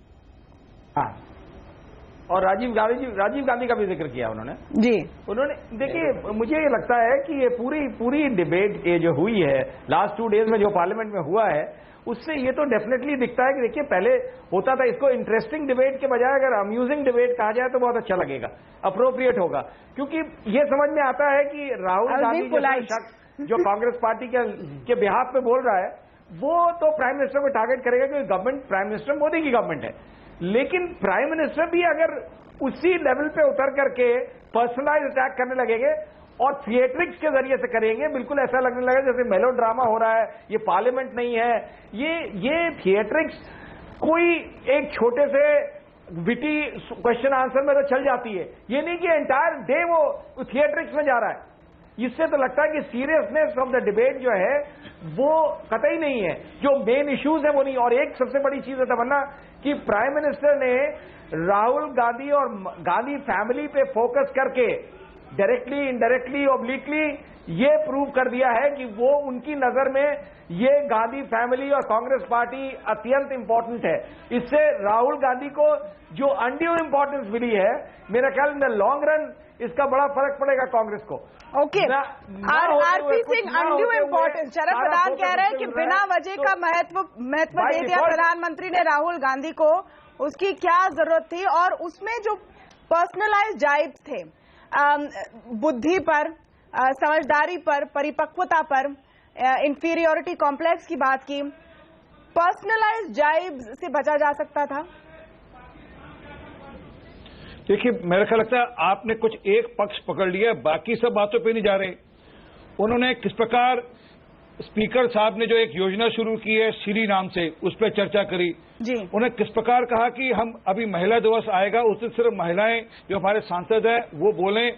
और राजीव गांधी का भी जिक्र किया उन्होंने जी। उन्होंने देखिए, मुझे ये लगता है कि ये पूरी डिबेट ये जो हुई है लास्ट 2 डेज में जो पार्लियामेंट में हुआ है, उससे ये तो डेफिनेटली दिखता है कि देखिए पहले होता था, इसको इंटरेस्टिंग डिबेट के बजाय अगर अम्यूजिंग डिबेट कहा जाए तो बहुत अच्छा लगेगा, अप्रोप्रिएट होगा, क्योंकि ये समझ में आता है कि राहुल गांधी जैसा शख्स जो कांग्रेस पार्टी के बिहाफ में बोल रहा है, वो तो प्राइम मिनिस्टर को टारगेट करेगा क्योंकि गवर्नमेंट प्राइम मिनिस्टर मोदी की गवर्नमेंट है। लेकिन प्राइम मिनिस्टर भी अगर उसी लेवल पे उतर करके पर्सनलाइज अटैक करने लगेंगे और थिएट्रिक्स के जरिए से करेंगे, बिल्कुल ऐसा लगने लगेगा जैसे मेलो ड्रामा हो रहा है, ये पार्लियामेंट नहीं है, ये थिएट्रिक्स कोई एक छोटे से विटी क्वेश्चन आंसर में तो चल जाती है, ये नहीं कि एंटायर डे वो थिएट्रिक्स में जा रहा है। इससे तो लगता है कि सीरियसनेस ऑफ द डिबेट जो है वो कतई नहीं है, जो मेन इश्यूज है वो नहीं। और एक सबसे बड़ी चीज है तमन्ना कि प्राइम मिनिस्टर ने राहुल गांधी और गांधी फैमिली पे फोकस करके डायरेक्टली, इनडायरेक्टली, ऑब्लिकली ये प्रूव कर दिया है कि वो उनकी नजर में ये गांधी फैमिली और कांग्रेस पार्टी अत्यंत इंपॉर्टेंट है। इससे राहुल गांधी को जो अनड्यू इंपॉर्टेंस मिली है, मेरा ख्याल इन द लॉन्ग रन इसका बड़ा फर्क पड़ेगा कांग्रेस को। Okay, RP Singh, undue importance, Sharad Pradhan कह रहे हैं कि बिना वजह का महत्व दे दिया प्रधानमंत्री ने राहुल गांधी को, उसकी क्या जरूरत थी। और उसमें जो पर्सनलाइज जाइब्स थे, बुद्धि पर, समझदारी पर, परिपक्वता पर, इंफीरियोरिटी कॉम्प्लेक्स की बात की, पर्सनलाइज जाइब्स से बचा जा सकता था। देखिए, मेरा ख्याल लगता है आपने कुछ एक पक्ष पकड़ लिया, बाकी सब बातों पे नहीं जा रहे। उन्होंने किस प्रकार स्पीकर साहब ने जो एक योजना शुरू की है श्री नाम से, उस पर चर्चा करी जी। उन्हें किस प्रकार कहा कि हम अभी महिला दिवस आएगा, उस दिन सिर्फ महिलाएं जो हमारे सांसद हैं वो बोलें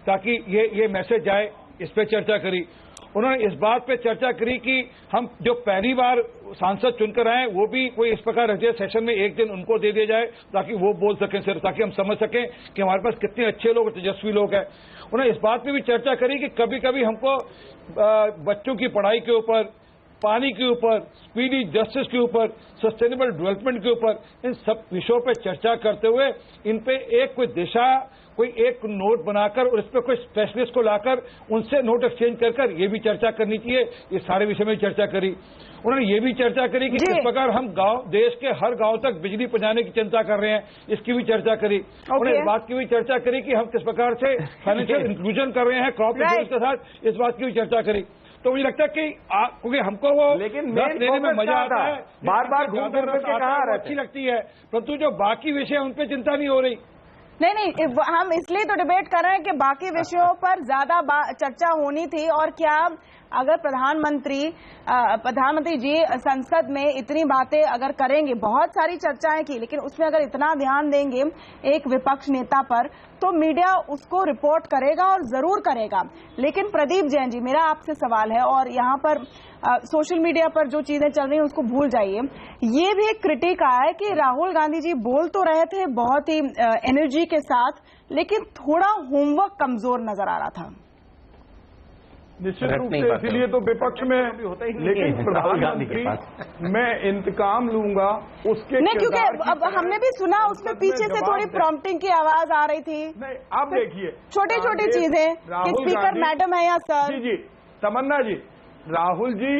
ताकि ये मैसेज जाए, इस पर चर्चा करी। उन्होंने इस बात पे चर्चा करी कि हम जो पहली बार सांसद चुनकर आए वो भी कोई इस प्रकार रजे सेशन में एक दिन उनको दे दिया जाए ताकि वो बोल सकें सिर्फ, ताकि हम समझ सकें कि हमारे पास कितने अच्छे लोग, तेजस्वी लोग हैं। उन्होंने इस बात पे भी चर्चा करी कि कभी कभी हमको बच्चों की पढ़ाई के ऊपर, पानी के ऊपर, स्पीडी जस्टिस के ऊपर, सस्टेनेबल डेवलपमेंट के ऊपर, इन सब विषयों पर चर्चा करते हुए इन पे एक कोई दिशा, कोई एक नोट बनाकर और इस पर कोई स्पेशलिस्ट को लाकर उनसे नोट एक्सचेंज कर ये भी चर्चा करनी चाहिए। ये सारे विषय में चर्चा करी। उन्होंने ये भी चर्चा करी कि किस प्रकार हम देश के हर गांव तक बिजली पहुंचाने की चिंता कर रहे हैं, इसकी भी चर्चा करी। उन्होंने इस बात की भी चर्चा करी कि हम किस प्रकार से फाइनेंशियल इंक्लूजन कर रहे हैं क्रॉप इंश्योरेंस के साथ, इस बात की भी चर्चा करी। तो मुझे लगता है कि क्योंकि हमको वो लेकिन लेने में मजा आता है, बार बार घूम फिर के कहा अच्छी लगती है, परंतु जो बाकी विषय उन पर चिंता नहीं हो रही। नहीं, हम इसलिए तो डिबेट कर रहे हैं कि बाकी विषयों पर ज्यादा चर्चा होनी थी। और क्या अगर प्रधानमंत्री जी संसद में इतनी बातें अगर करेंगे, बहुत सारी चर्चाएं की, लेकिन उसमें अगर इतना ध्यान देंगे एक विपक्ष नेता पर, तो मीडिया उसको रिपोर्ट करेगा और जरूर करेगा। लेकिन प्रदीप जैन जी, मेरा आपसे सवाल है, और यहाँ पर सोशल मीडिया पर जो चीजें चल रही हैं उसको भूल जाइए। ये भी एक क्रिटिक आया है कि राहुल गांधी जी बोल तो रहे थे बहुत ही एनर्जी के साथ, लेकिन थोड़ा होमवर्क कमजोर नजर आ रहा था। निश्चित रूप से, इसीलिए तो विपक्ष में, लेकिन प्रधानमंत्री मैं इंतकाम लूंगा उसके नहीं, क्योंकि अब हमने भी सुना उसमें पीछे से थोड़ी प्रॉम्प्टिंग की आवाज आ रही थी। नहीं, आप देखिए छोटी छोटी चीजें कि स्पीकर मैडम है या सर। जी, तमन्ना जी, राहुल जी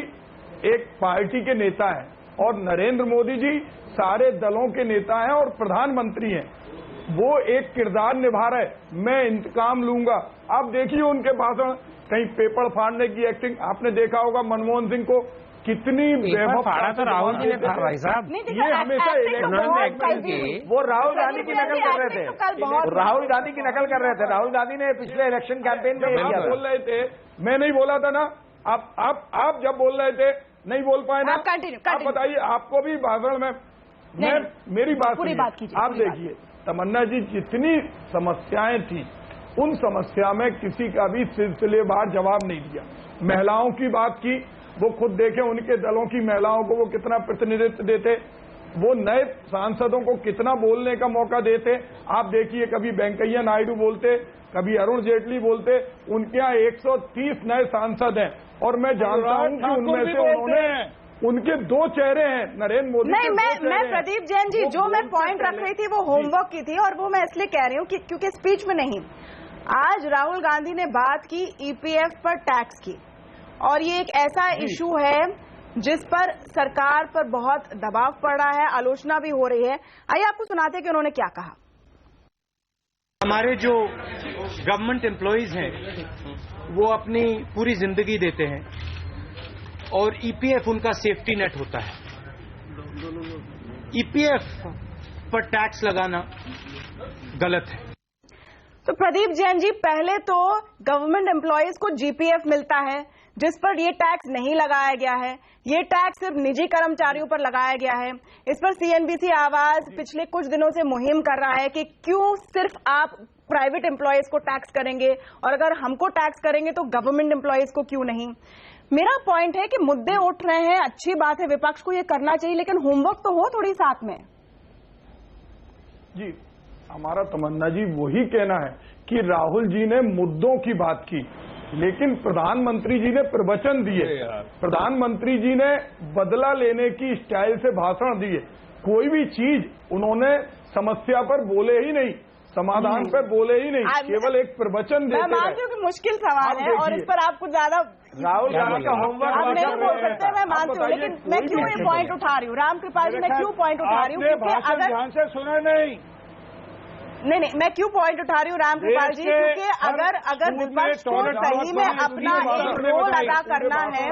एक पार्टी के नेता हैं और नरेंद्र मोदी जी सारे दलों के नेता हैं और प्रधानमंत्री हैं। वो एक किरदार निभा रहे, मैं इंतकाम लूंगा। आप देखिए उनके भाषण, कहीं पेपर फाड़ने की एक्टिंग, आपने देखा होगा मनमोहन सिंह को कितनी फाड़ा तो राहुल जी ने था भाई साहब। ये हमेशा वो राहुल गांधी की नकल कर रहे थे, राहुल गांधी की नकल कर रहे थे। राहुल गांधी ने पिछले इलेक्शन कैंपेन में बोल रहे थे, मैं नहीं बोला था ना, आप जब बोल रहे थे नहीं बोल पाए ना, आप बताइए, आपको भी भाषण में मेरी बात कीजिए। आप देखिए तमन्ना जी, जितनी समस्याएं थी उन समस्या में किसी का भी सिलसिलेवार जवाब नहीं दिया। महिलाओं की बात की, वो खुद देखे उनके दलों की महिलाओं को वो कितना प्रतिनिधित्व देते, वो नए सांसदों को कितना बोलने का मौका देते। आप देखिए, कभी वेंकैया नायडू बोलते, कभी अरुण जेटली बोलते। उनके यहाँ 130 नए सांसद हैं और मैं जानता हूं कि उनमें से उन्होंने उनके दो चेहरे हैं, नरेंद्र मोदी नहीं, मैं प्रदीप जैन जी जो मैं पॉइंट रख रही थी वो होमवर्क की थी, और वो मैं इसलिए कह रही हूँ कि क्योंकि स्पीच में नहीं, आज राहुल गांधी ने बात की ईपीएफ पर टैक्स की, और ये एक ऐसा इशू है जिस पर सरकार पर बहुत दबाव पड़ रहा है, आलोचना भी हो रही है। आइए आपको सुनाते हैं कि उन्होंने क्या कहा। हमारे जो गवर्नमेंट एम्प्लॉइज हैं वो अपनी पूरी जिंदगी देते हैं और ईपीएफ उनका सेफ्टी नेट होता है। ईपीएफ पर टैक्स लगाना गलत है। तो प्रदीप जैन जी, पहले तो गवर्नमेंट एम्प्लॉइज को जीपीएफ मिलता है जिस पर ये टैक्स नहीं लगाया गया है, ये टैक्स सिर्फ निजी कर्मचारियों पर लगाया गया है। इस पर सीएनबीसी आवाज पिछले कुछ दिनों से मुहिम कर रहा है कि क्यों सिर्फ आप प्राइवेट एम्प्लॉइज को टैक्स करेंगे, और अगर हमको टैक्स करेंगे तो गवर्नमेंट एम्प्लॉइज को क्यों नहीं। मेरा पॉइंट है कि मुद्दे उठ रहे हैं, अच्छी बात है, विपक्ष को ये करना चाहिए, लेकिन होमवर्क तो हो थोड़ी साथ में। जी, हमारा तमन्ना जी वही कहना है कि राहुल जी ने मुद्दों की बात की, लेकिन प्रधानमंत्री जी ने प्रवचन दिए, प्रधानमंत्री जी ने बदला लेने की स्टाइल से भाषण दिए। कोई भी चीज उन्होंने समस्या पर बोले ही नहीं, समाधान पर बोले ही नहीं, केवल एक प्रवचन देते। मैं मानती हूँ कि मुश्किल सवाल है और इस पर आप कुछ ज्यादा राहुल गांधी का होमवर्क आप नहीं बोल सकते, मैं मानती हूँ, लेकिन मैं क्यों ये पॉइंट उठा रही हूँ, रामकृपाल जी, मैं क्यों पॉइंट उठा रही हूँ, क्योंकि अगर ध्यान से सुना नहीं, मैं क्यों पॉइंट उठा रही हूँ रामकृपाल जी, क्योंकि अगर विपक्ष को सही में अपना एक रोल अदा करना है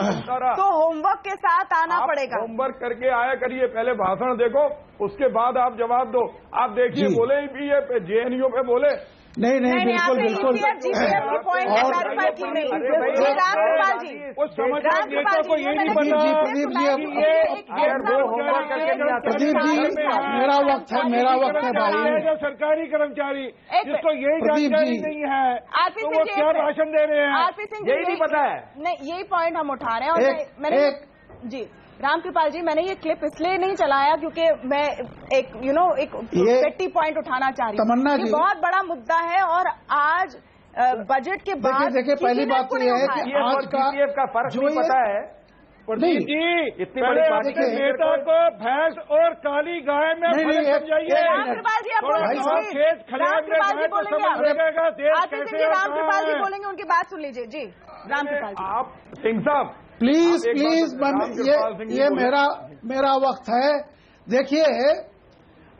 तो होमवर्क के साथ आना पड़ेगा। होमवर्क करके आया करिए, पहले भाषण देखो, उसके बाद आप जवाब दो। आप देखिए, बोले भी ये जेएनयू पे बोले नहीं बिल्कुल बिल्कुल। रामकृपाल जी, प्रदीप जी मेरा वक्त है भाई। जो सरकारी कर्मचारी जिसको यही जानकारी नहीं है तो वो क्या भाषण दे रहे हैं, आरपी सिंह यही नहीं पता है। नहीं, यही पॉइंट हम उठा रहे हैं। और मैंने जी रामकृपाल जी, मैंने ये क्लिप इसलिए नहीं चलाया क्योंकि मैं एक पेटी पॉइंट उठाना चाह रही हूँ। तमन्ना जी, बहुत बड़ा मुद्दा है और आज बजट के बाद देखिए पहली बात तो ये है कि आज का फर्क नहीं पता है। प्रदीप जी, इतनी बड़ी पार्टी के नेता को भैंस और काली गाय में समझाइए। रामकृपाल जी, आप रामकृपाल जी बोलेंगे, उनकी बात सुन लीजिए। जी रामकृपाल जी, आप सिंह साहब प्लीज ये मेरा वक्त है। देखिए,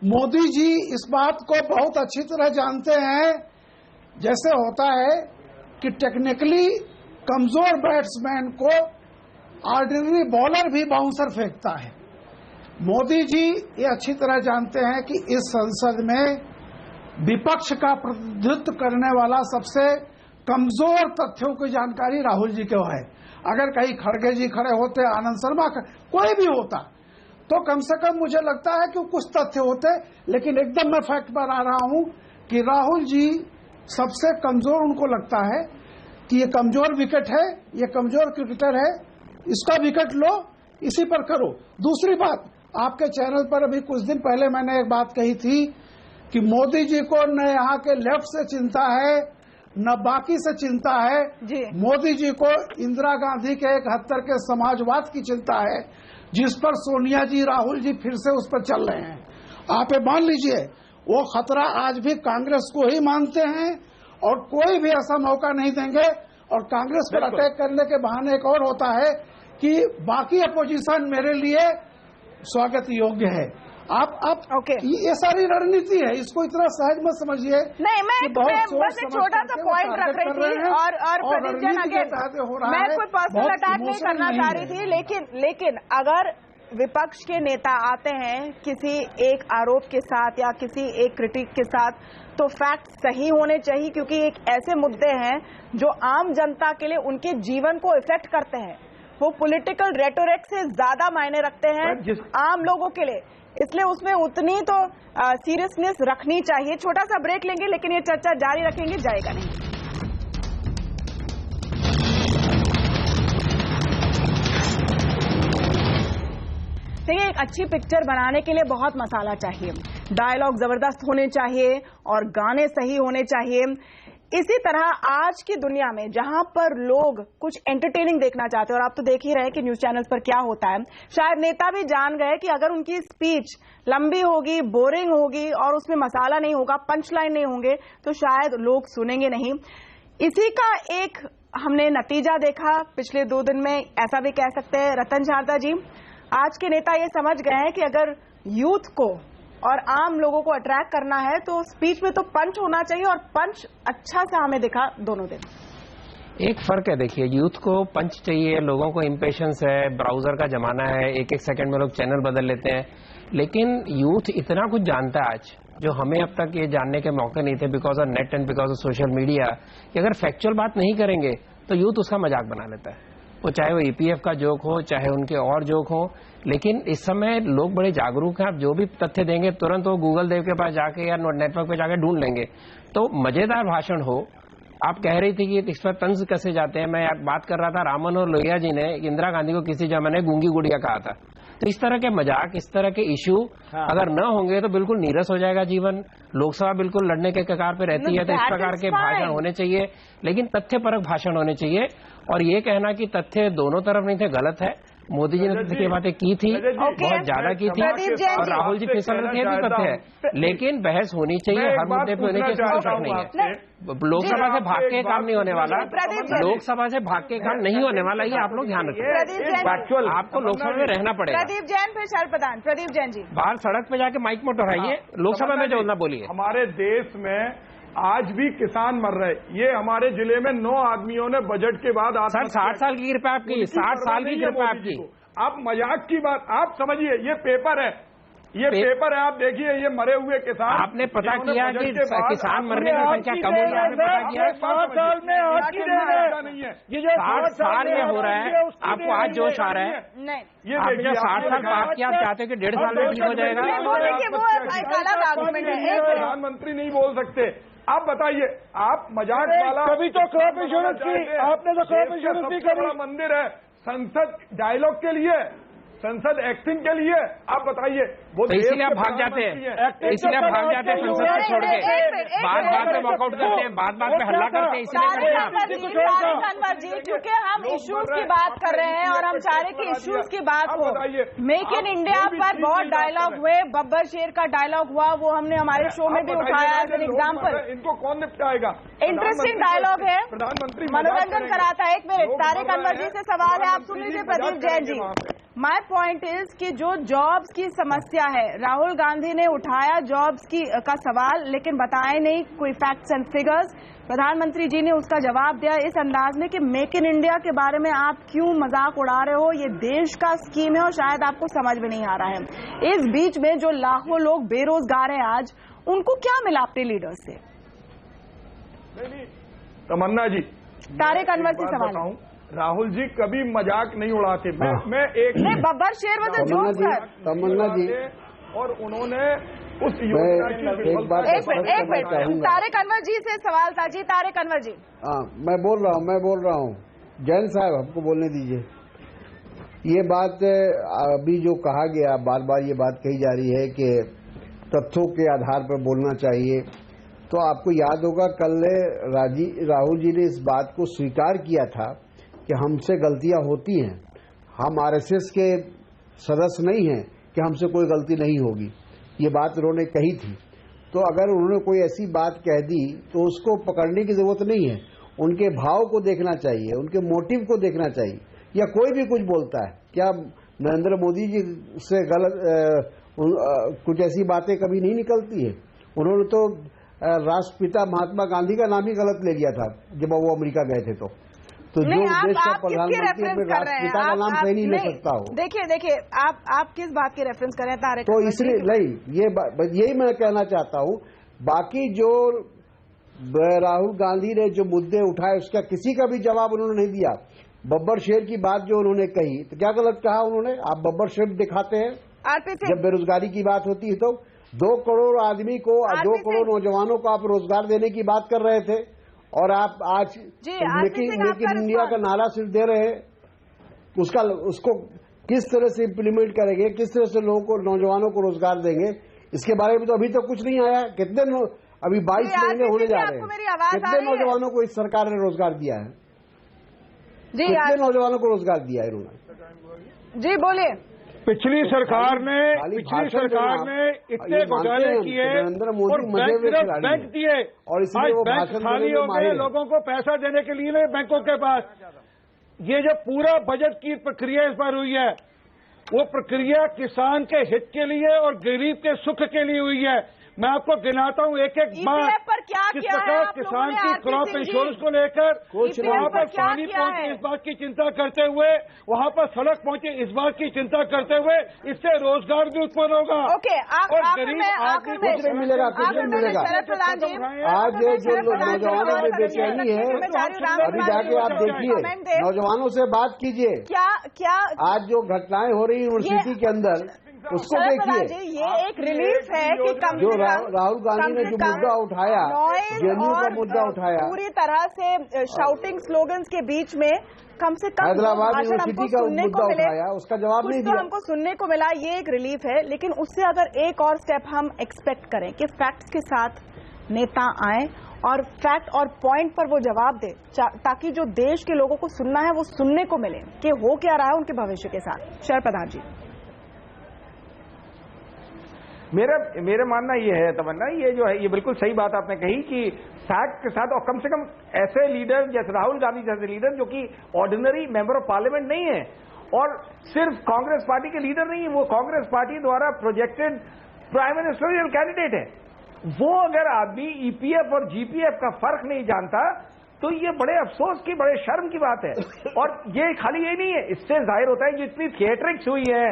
मोदी जी इस बात को बहुत अच्छी तरह जानते हैं, जैसे होता है कि टेक्निकली कमजोर बैट्समैन को ऑर्डिनरी बॉलर भी बाउंसर फेंकता है। मोदी जी ये अच्छी तरह जानते हैं कि इस संसद में विपक्ष का प्रतिनिधित्व करने वाला सबसे कमजोर तथ्यों की जानकारी राहुल जी को है। अगर कहीं खड़गे जी खड़े होते, आनंद शर्मा कोई भी होता, तो कम से कम मुझे लगता है कि कुछ तथ्य होते। लेकिन एकदम मैं फैक्ट पर आ रहा हूं कि राहुल जी सबसे कमजोर उनको लगता है कि ये कमजोर विकेट है, ये कमजोर क्रिकेटर है, इसका विकेट लो, इसी पर करो। दूसरी बात, आपके चैनल पर अभी कुछ दिन पहले मैंने एक बात कही थी कि मोदी जी को न यहाँ के लेफ्ट से चिंता है न बाकी से चिंता है जी। मोदी जी को इंदिरा गांधी के 71 के समाजवाद की चिंता है, जिस पर सोनिया जी, राहुल जी फिर से उस पर चल रहे हैं। आप ये मान लीजिए, वो खतरा आज भी कांग्रेस को ही मानते हैं और कोई भी ऐसा मौका नहीं देंगे। और कांग्रेस पर अटैक करने के बहाने एक और होता है कि बाकी अपोजिशन मेरे लिए स्वागत योग्य है। आप ये सारी रणनीति है, इसको इतना सहज मत समझिए। नहीं, मैं बस एक छोटा सा पॉइंट रख रही थी और प्रदीप जैन मैं कोई पर्सनल अटैक नहीं करना चाह रही थी, लेकिन अगर विपक्ष के नेता आते हैं किसी एक आरोप के साथ या किसी एक क्रिटिक के साथ, तो फैक्ट सही होने चाहिए, क्योंकि एक ऐसे मुद्दे हैं जो आम जनता के लिए उनके जीवन को इफेक्ट करते हैं। वो पॉलिटिकल रेटोरिक से ज्यादा मायने रखते हैं आम लोगों के लिए, इसलिए उसमें उतनी तो सीरियसनेस रखनी चाहिए। छोटा सा ब्रेक लेंगे, लेकिन ये चर्चा जारी रखेंगे, जाएगा नहीं। देखिए, एक अच्छी पिक्चर बनाने के लिए बहुत मसाला चाहिए, डायलॉग जबरदस्त होने चाहिए और गाने सही होने चाहिए। इसी तरह आज की दुनिया में जहां पर लोग कुछ एंटरटेनिंग देखना चाहते हैं, और आप तो देख ही रहे हैं कि न्यूज चैनल्स पर क्या होता है, शायद नेता भी जान गए कि अगर उनकी स्पीच लंबी होगी, बोरिंग होगी और उसमें मसाला नहीं होगा, पंच लाइन नहीं होंगे, तो शायद लोग सुनेंगे नहीं। इसी का एक हमने नतीजा देखा पिछले 2 दिन में, ऐसा भी कह सकते हैं। रतन शारदा जी, आज के नेता ये समझ गए हैं कि अगर यूथ को और आम लोगों को अट्रैक्ट करना है तो स्पीच में तो पंच होना चाहिए, और पंच अच्छा सा हमें दिखा दोनों दिन। एक फर्क है, देखिए, यूथ को पंच चाहिए, लोगों को इम्पेशंस है, ब्राउजर का जमाना है, एक सेकंड में लोग चैनल बदल लेते हैं, लेकिन यूथ इतना कुछ जानता है आज जो हमें अब तक ये जानने के मौके नहीं थे, because of net and because of social media, कि अगर फैक्चुअल बात नहीं करेंगे तो यूथ उसका मजाक बना लेता है, वो चाहे वो ईपीएफ का जोक हो, चाहे उनके और जोक हो। लेकिन इस समय लोग बड़े जागरूक हैं, आप जो भी तथ्य देंगे तुरंत वो गूगल देव के पास जाके या नेटवर्क पे जाके ढूंढ लेंगे। तो मजेदार भाषण हो। आप कह रही थी कि इस पर तंज कसे जाते हैं, मैं बात कर रहा था, रामन और लोहिया जी ने इंदिरा गांधी को किसी जमाने गूंगी गुड़िया कहा था। तो इस तरह के मजाक, इस तरह के इशू अगर न होंगे तो बिल्कुल नीरस हो जाएगा जीवन। लोकसभा बिल्कुल लड़ने के कगार पे रहती है, तो इस प्रकार के भाषण होने चाहिए, लेकिन तथ्यपरक भाषण होने चाहिए। और ये कहना कि तथ्य दोनों तरफ नहीं थे, गलत है। मोदी जी ने तथ्य की बातें की थी, बहुत ज्यादा की थी, और राहुल जी फिसल रहे थे, ये भी तथ्य है, लेकिन बहस होनी चाहिए, हर मुद्दे पे होने की इसमें शक नहीं है। लोकसभा से भाग के काम नहीं होने वाला, लोकसभा से भाग के काम नहीं होने वाला, ये आप लोग ध्यान रखिए। आपको लोकसभा में रहना पड़ेगा। प्रदीप जैन फिर शरद प्रधान। प्रदीप जैन जी, बाहर सड़क पे जाके माइक में उठाइए, लोकसभा में जो ना बोलिए। हमारे देश में आज भी किसान मर रहे, ये हमारे जिले में 9 आदमियों ने बजट के बाद सर 60 साल की कृपा आपकी, 60 साल की कृपा आपकी। आप मजाक की बात आप समझिए, ये पेपर है, ये पेपर है, आप देखिए, ये मरे हुए किसान। आपने पता किया कि किसान मरने की संख्या कम हो रही है, आपने पता किया? 60 साल में आज की नहीं है, ये जो 60 साल में हो रहा है, आपको आज जोश आ रहा है? नहीं, ये आपने जो 60 साल बात किया, आप चाहते हो कि 1.5 साल में ठीक हो जाएगा? प्रधानमंत्री नहीं बोल सकते। आप बताइए, आप मजाक वाला, कभी तो क्रॉप इंश्योरेंस की, आपने तो क्रॉप इंश्योरेंस की करी। मंदिर है संसद डायलॉग के लिए, संसद एक्टिंग के लिए, आप बताइए। वो तो इसीलिए आप भाग जाते हैं, इसीलिए आप भाग जाते हैं संसद को छोड़ के, बात में वॉकआउट करते हैं, बात में हल्ला करते हैं, इसीलिए अनवर जी, क्योंकि हम इश्यूज की बात कर रहे हैं और हम चाह रहे कि इश्यूज की बात हो। मेक इन इंडिया पर बहुत डायलॉग हुए, बब्बर शेर का डायलॉग हुआ, वो हमने हमारे शो में भी उठाया एज एन एग्जाम्पल। इनको कौन निपटाएगा? इंटरेस्टिंग डायलॉग है, प्रधानमंत्री मनोरंजन कराता है। 1 मिनट, तारिक अनवर जी से सवाल है, आप सुन लीजिए। Pradeep Jain ji, my point is कि जो जॉब्स की समस्या है, राहुल गांधी ने उठाया जॉब्स की का सवाल, लेकिन बताए नहीं कोई फैक्ट्स एंड फिगर्स। प्रधानमंत्री जी ने उसका जवाब दिया इस अंदाज में कि मेक इन इंडिया के बारे में आप क्यों मजाक उड़ा रहे हो, ये देश का स्कीम है और शायद आपको समझ में नहीं आ रहा है। इस बीच में जो लाखों लोग बेरोजगार हैं आज, उनको क्या मिला अपने लीडर्स से? तमन्ना जी, तारिक अनवर से सवाल है। राहुल जी कभी मजाक नहीं उड़ाते। मैं एक नहीं, बब्बर शेर वजह जोक सर। तमन्ना जी, और उन्होंने उस योजना की एक बार तारिक अनवर जी से सवाल था जी। तारिक अनवर जी, हाँ, मैं बोल रहा हूँ। जैन साहब, हमको बोलने दीजिए। ये बात अभी जो कहा गया, बार बार ये बात कही जा रही है कि तथ्यों के आधार पर बोलना चाहिए। तो आपको याद होगा कल राहुल जी ने इस बात को स्वीकार किया था कि हमसे गलतियां होती हैं, हम आरएसएस के सदस्य नहीं हैं कि हमसे कोई गलती नहीं होगी, ये बात उन्होंने कही थी। तो अगर उन्होंने कोई ऐसी बात कह दी तो उसको पकड़ने की जरूरत नहीं है, उनके भाव को देखना चाहिए, उनके मोटिव को देखना चाहिए। या कोई भी कुछ बोलता है, क्या नरेंद्र मोदी जी से गलत कुछ ऐसी बातें कभी नहीं निकलती है? उन्होंने तो राष्ट्रपिता महात्मा गांधी का नाम ही गलत ले लिया था जब वो अमेरिका गए थे। तो जो देश का प्रधानमंत्री अपने राष्ट्रपिता का नाम सही नहीं ले सकता हो। देखिए आप किस बात की रेफरेंस कर रहे हैं तारिक? तो इसलिए नहीं, यही मैं कहना चाहता हूँ। बाकी जो राहुल गांधी ने जो मुद्दे उठाए उसका किसी का भी जवाब उन्होंने नहीं दिया। बब्बर शेर की बात जो उन्होंने कही, तो क्या गलत कहा उन्होंने? आप बब्बर शेर दिखाते हैं जब बेरोजगारी की बात होती है। तो 2 करोड़ आदमी को, 2 करोड़ नौजवानों को आप रोजगार देने की बात कर रहे थे, और आप आज मेक इन इंडिया का नारा सिर्फ दे रहे हैं। उसको किस तरह से इम्प्लीमेंट करेंगे, किस तरह से लोगों को, नौजवानों को रोजगार देंगे, इसके बारे में तो अभी तक कुछ नहीं आया। कितने अभी 22 महीने होने जा रहे हैं। कितने नौजवानों को इस सरकार ने रोजगार दिया है? कितने नौजवानों को रोजगार दिया है इन्होंने? जी बोलिए। पिछली सरकार ने इतने घोटाले किए नरेंद्र मोदी मजे में बैंक दिए और इसलिए वो बैंक खाली हो गए, लोगों को पैसा देने के लिए नहीं बैंकों के पास। ये जो पूरा बजट की प्रक्रिया इस बार हुई है, वो प्रक्रिया किसान के हित के लिए और गरीब के सुख के लिए हुई है। मैं आपको गिनाता हूँ एक एक बात, पर क्या किस किया प्रकार किसान की क्रॉप इंश्योरेंस को लेकर वहाँ पर पानी पहुंचे इस बात की चिंता करते हुए, वहाँ पर सड़क पहुंचे इस बात की चिंता करते हुए, इससे रोजगार भी उत्पन्न होगा। ओके, और गरीब आदमी कुछ नहीं मिलेगा, कुछ नहीं मिलेगा। आज जो नौजवानों में बेचैनी है, अभी जाके आप देखिए, नौजवानों से बात कीजिए। क्या आज जो घटनाएं हो रही यूनिवर्सिटी के अंदर, उसको देखिए। ये एक रिलीफ है कि कम जो राहुल गांधी ने जो मुद्दा उठाया, जेएनयू का मुद्दा उठाया, पूरी तरह से शाउटिंग स्लोगन्स के बीच में कम से कम हैदराबाद यूनिवर्सिटी का मुद्दा उठाया, उसका जवाब नहीं दिया। हमको सुनने को मिला, ये एक रिलीफ है। लेकिन उससे अगर एक और स्टेप हम एक्सपेक्ट करें कि फैक्ट्स के साथ नेता आए और फैक्ट और पॉइंट पर वो जवाब दे, ताकि जो देश के लोगों को सुनना है वो सुनने को मिले कि हो क्या रहा है उनके भविष्य के साथ। शरद प्रधान जी, मेरा मानना ये है तमन्ना, ये जो है ये बिल्कुल सही बात आपने कही कि फैक्ट के साथ, और कम से कम ऐसे लीडर जैसे राहुल गांधी जैसे लीडर जो कि ऑर्डिनरी मेंबर ऑफ पार्लियामेंट नहीं है और सिर्फ कांग्रेस पार्टी के लीडर नहीं है, वो कांग्रेस पार्टी द्वारा प्रोजेक्टेड प्राइम मिनिस्टरियल कैंडिडेट है, वो अगर आदमी ईपीएफ और जीपीएफ का फर्क नहीं जानता तो ये बड़े अफसोस की, बड़े शर्म की बात है। और ये खाली ये नहीं है, इससे जाहिर होता है कि जितनी थिएट्रिक्स हुई है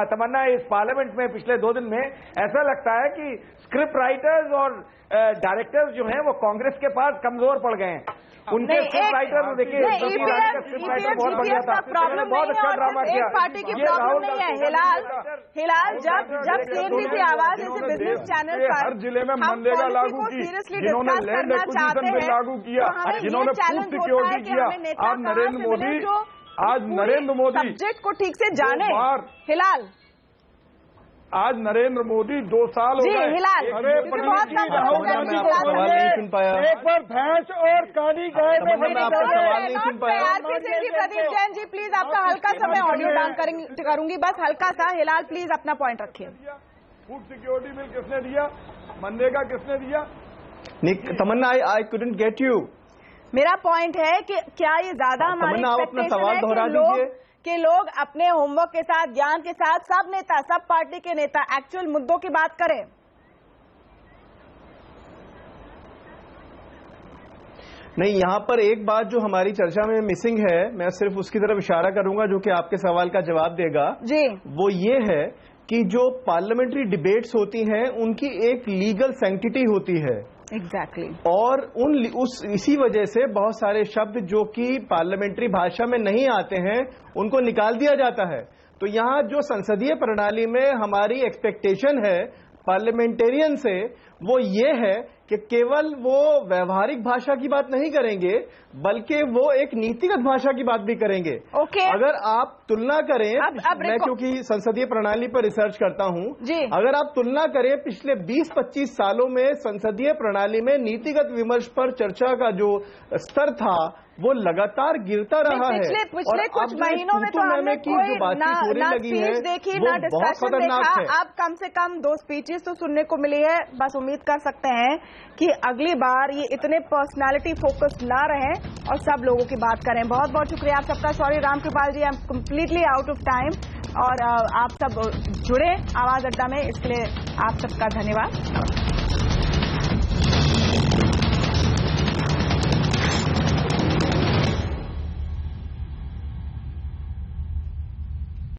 तमन्ना इस पार्लियामेंट में पिछले 2 दिन में, ऐसा लगता है कि स्क्रिप्ट राइटर्स और डायरेक्टर्स जो हैं वो कांग्रेस के पास कमजोर पड़ गए हैं। उनके स्क्रिप्ट राइटर देखिए, स्मृति ईरानी का स्क्रिप्ट राइटर बहुत बढ़िया था, बहुत अच्छा ड्रामा किया। पार्टी की प्रॉब्लम नहीं है। हिलाल जब सीएनबीसी आवाज ऐसे बिजनेस चैनल पर हर जिले में मनरेगा लागू की, जिन्होंने लैंड एक्विजिशन बिल लागू किया, जिन्होंने फूड सिक्योरिटी किया, आज नरेंद्र मोदी सब्जेक्ट को ठीक से जाने। हिलाल, आज नरेंद्र मोदी 2 साल हो गए। अरे राहुल गांधी को सवाल नहीं सुन पाया, एक बार भैंस और काली गाय में आपका सवाल नहीं सुन पाया। प्रदीप जैन जी प्लीज, आपका हल्का सा मैं ऑडियो डाउन करूंगी, बस हल्का सा। हिलाल प्लीज अपना पॉइंट रखिए। फूड सिक्योरिटी बिल किसने दिया? मनरेगा किसने दिया? तमन्ना, आई कुडंट गेट यू। मेरा पॉइंट है कि क्या ये ज्यादा हमारी एक्सपेक्टेशन है कि लोग अपने होमवर्क के साथ, ज्ञान के साथ, सब नेता, सब पार्टी के नेता एक्चुअल मुद्दों की बात करें? नहीं, यहां पर एक बात जो हमारी चर्चा में मिसिंग है, मैं सिर्फ उसकी तरफ इशारा करूंगा जो कि आपके सवाल का जवाब देगा जी। वो ये है कि जो पार्लियामेंट्री डिबेट्स होती हैं उनकी एक लीगल सैंक्टिटी होती है। एग्जैक्टली। और इसी वजह से बहुत सारे शब्द जो कि पार्लियामेंट्री भाषा में नहीं आते हैं उनको निकाल दिया जाता है। तो यहां जो संसदीय प्रणाली में हमारी एक्सपेक्टेशन है पार्लियामेंटेरियन से, वो ये है कि केवल वो व्यवहारिक भाषा की बात नहीं करेंगे बल्कि वो एक नीतिगत भाषा की बात भी करेंगे। अगर आप तुलना करें, मैं क्योंकि संसदीय प्रणाली पर रिसर्च करता हूं, अगर आप तुलना करें पिछले 20-25 सालों में संसदीय प्रणाली में नीतिगत विमर्श पर चर्चा का जो स्तर था वो लगातार गिरता रहा है। पिछले कुछ महीनों में तो हमने कोई ना स्पीच देखी, ना डिस्कशन देखा। अब कम से कम 2 स्पीचेस तो सुनने को मिली है। बस उम्मीद कर सकते हैं कि अगली बार ये इतने पर्सनालिटी फोकस्ड ना रहे और सब लोगों की बात करें। बहुत बहुत शुक्रिया आप सबका। Sorry Ramkripal ji, I am completely out of time. और आप सब जुड़े आवाज अड्डा में, इसके लिए आप सबका धन्यवाद।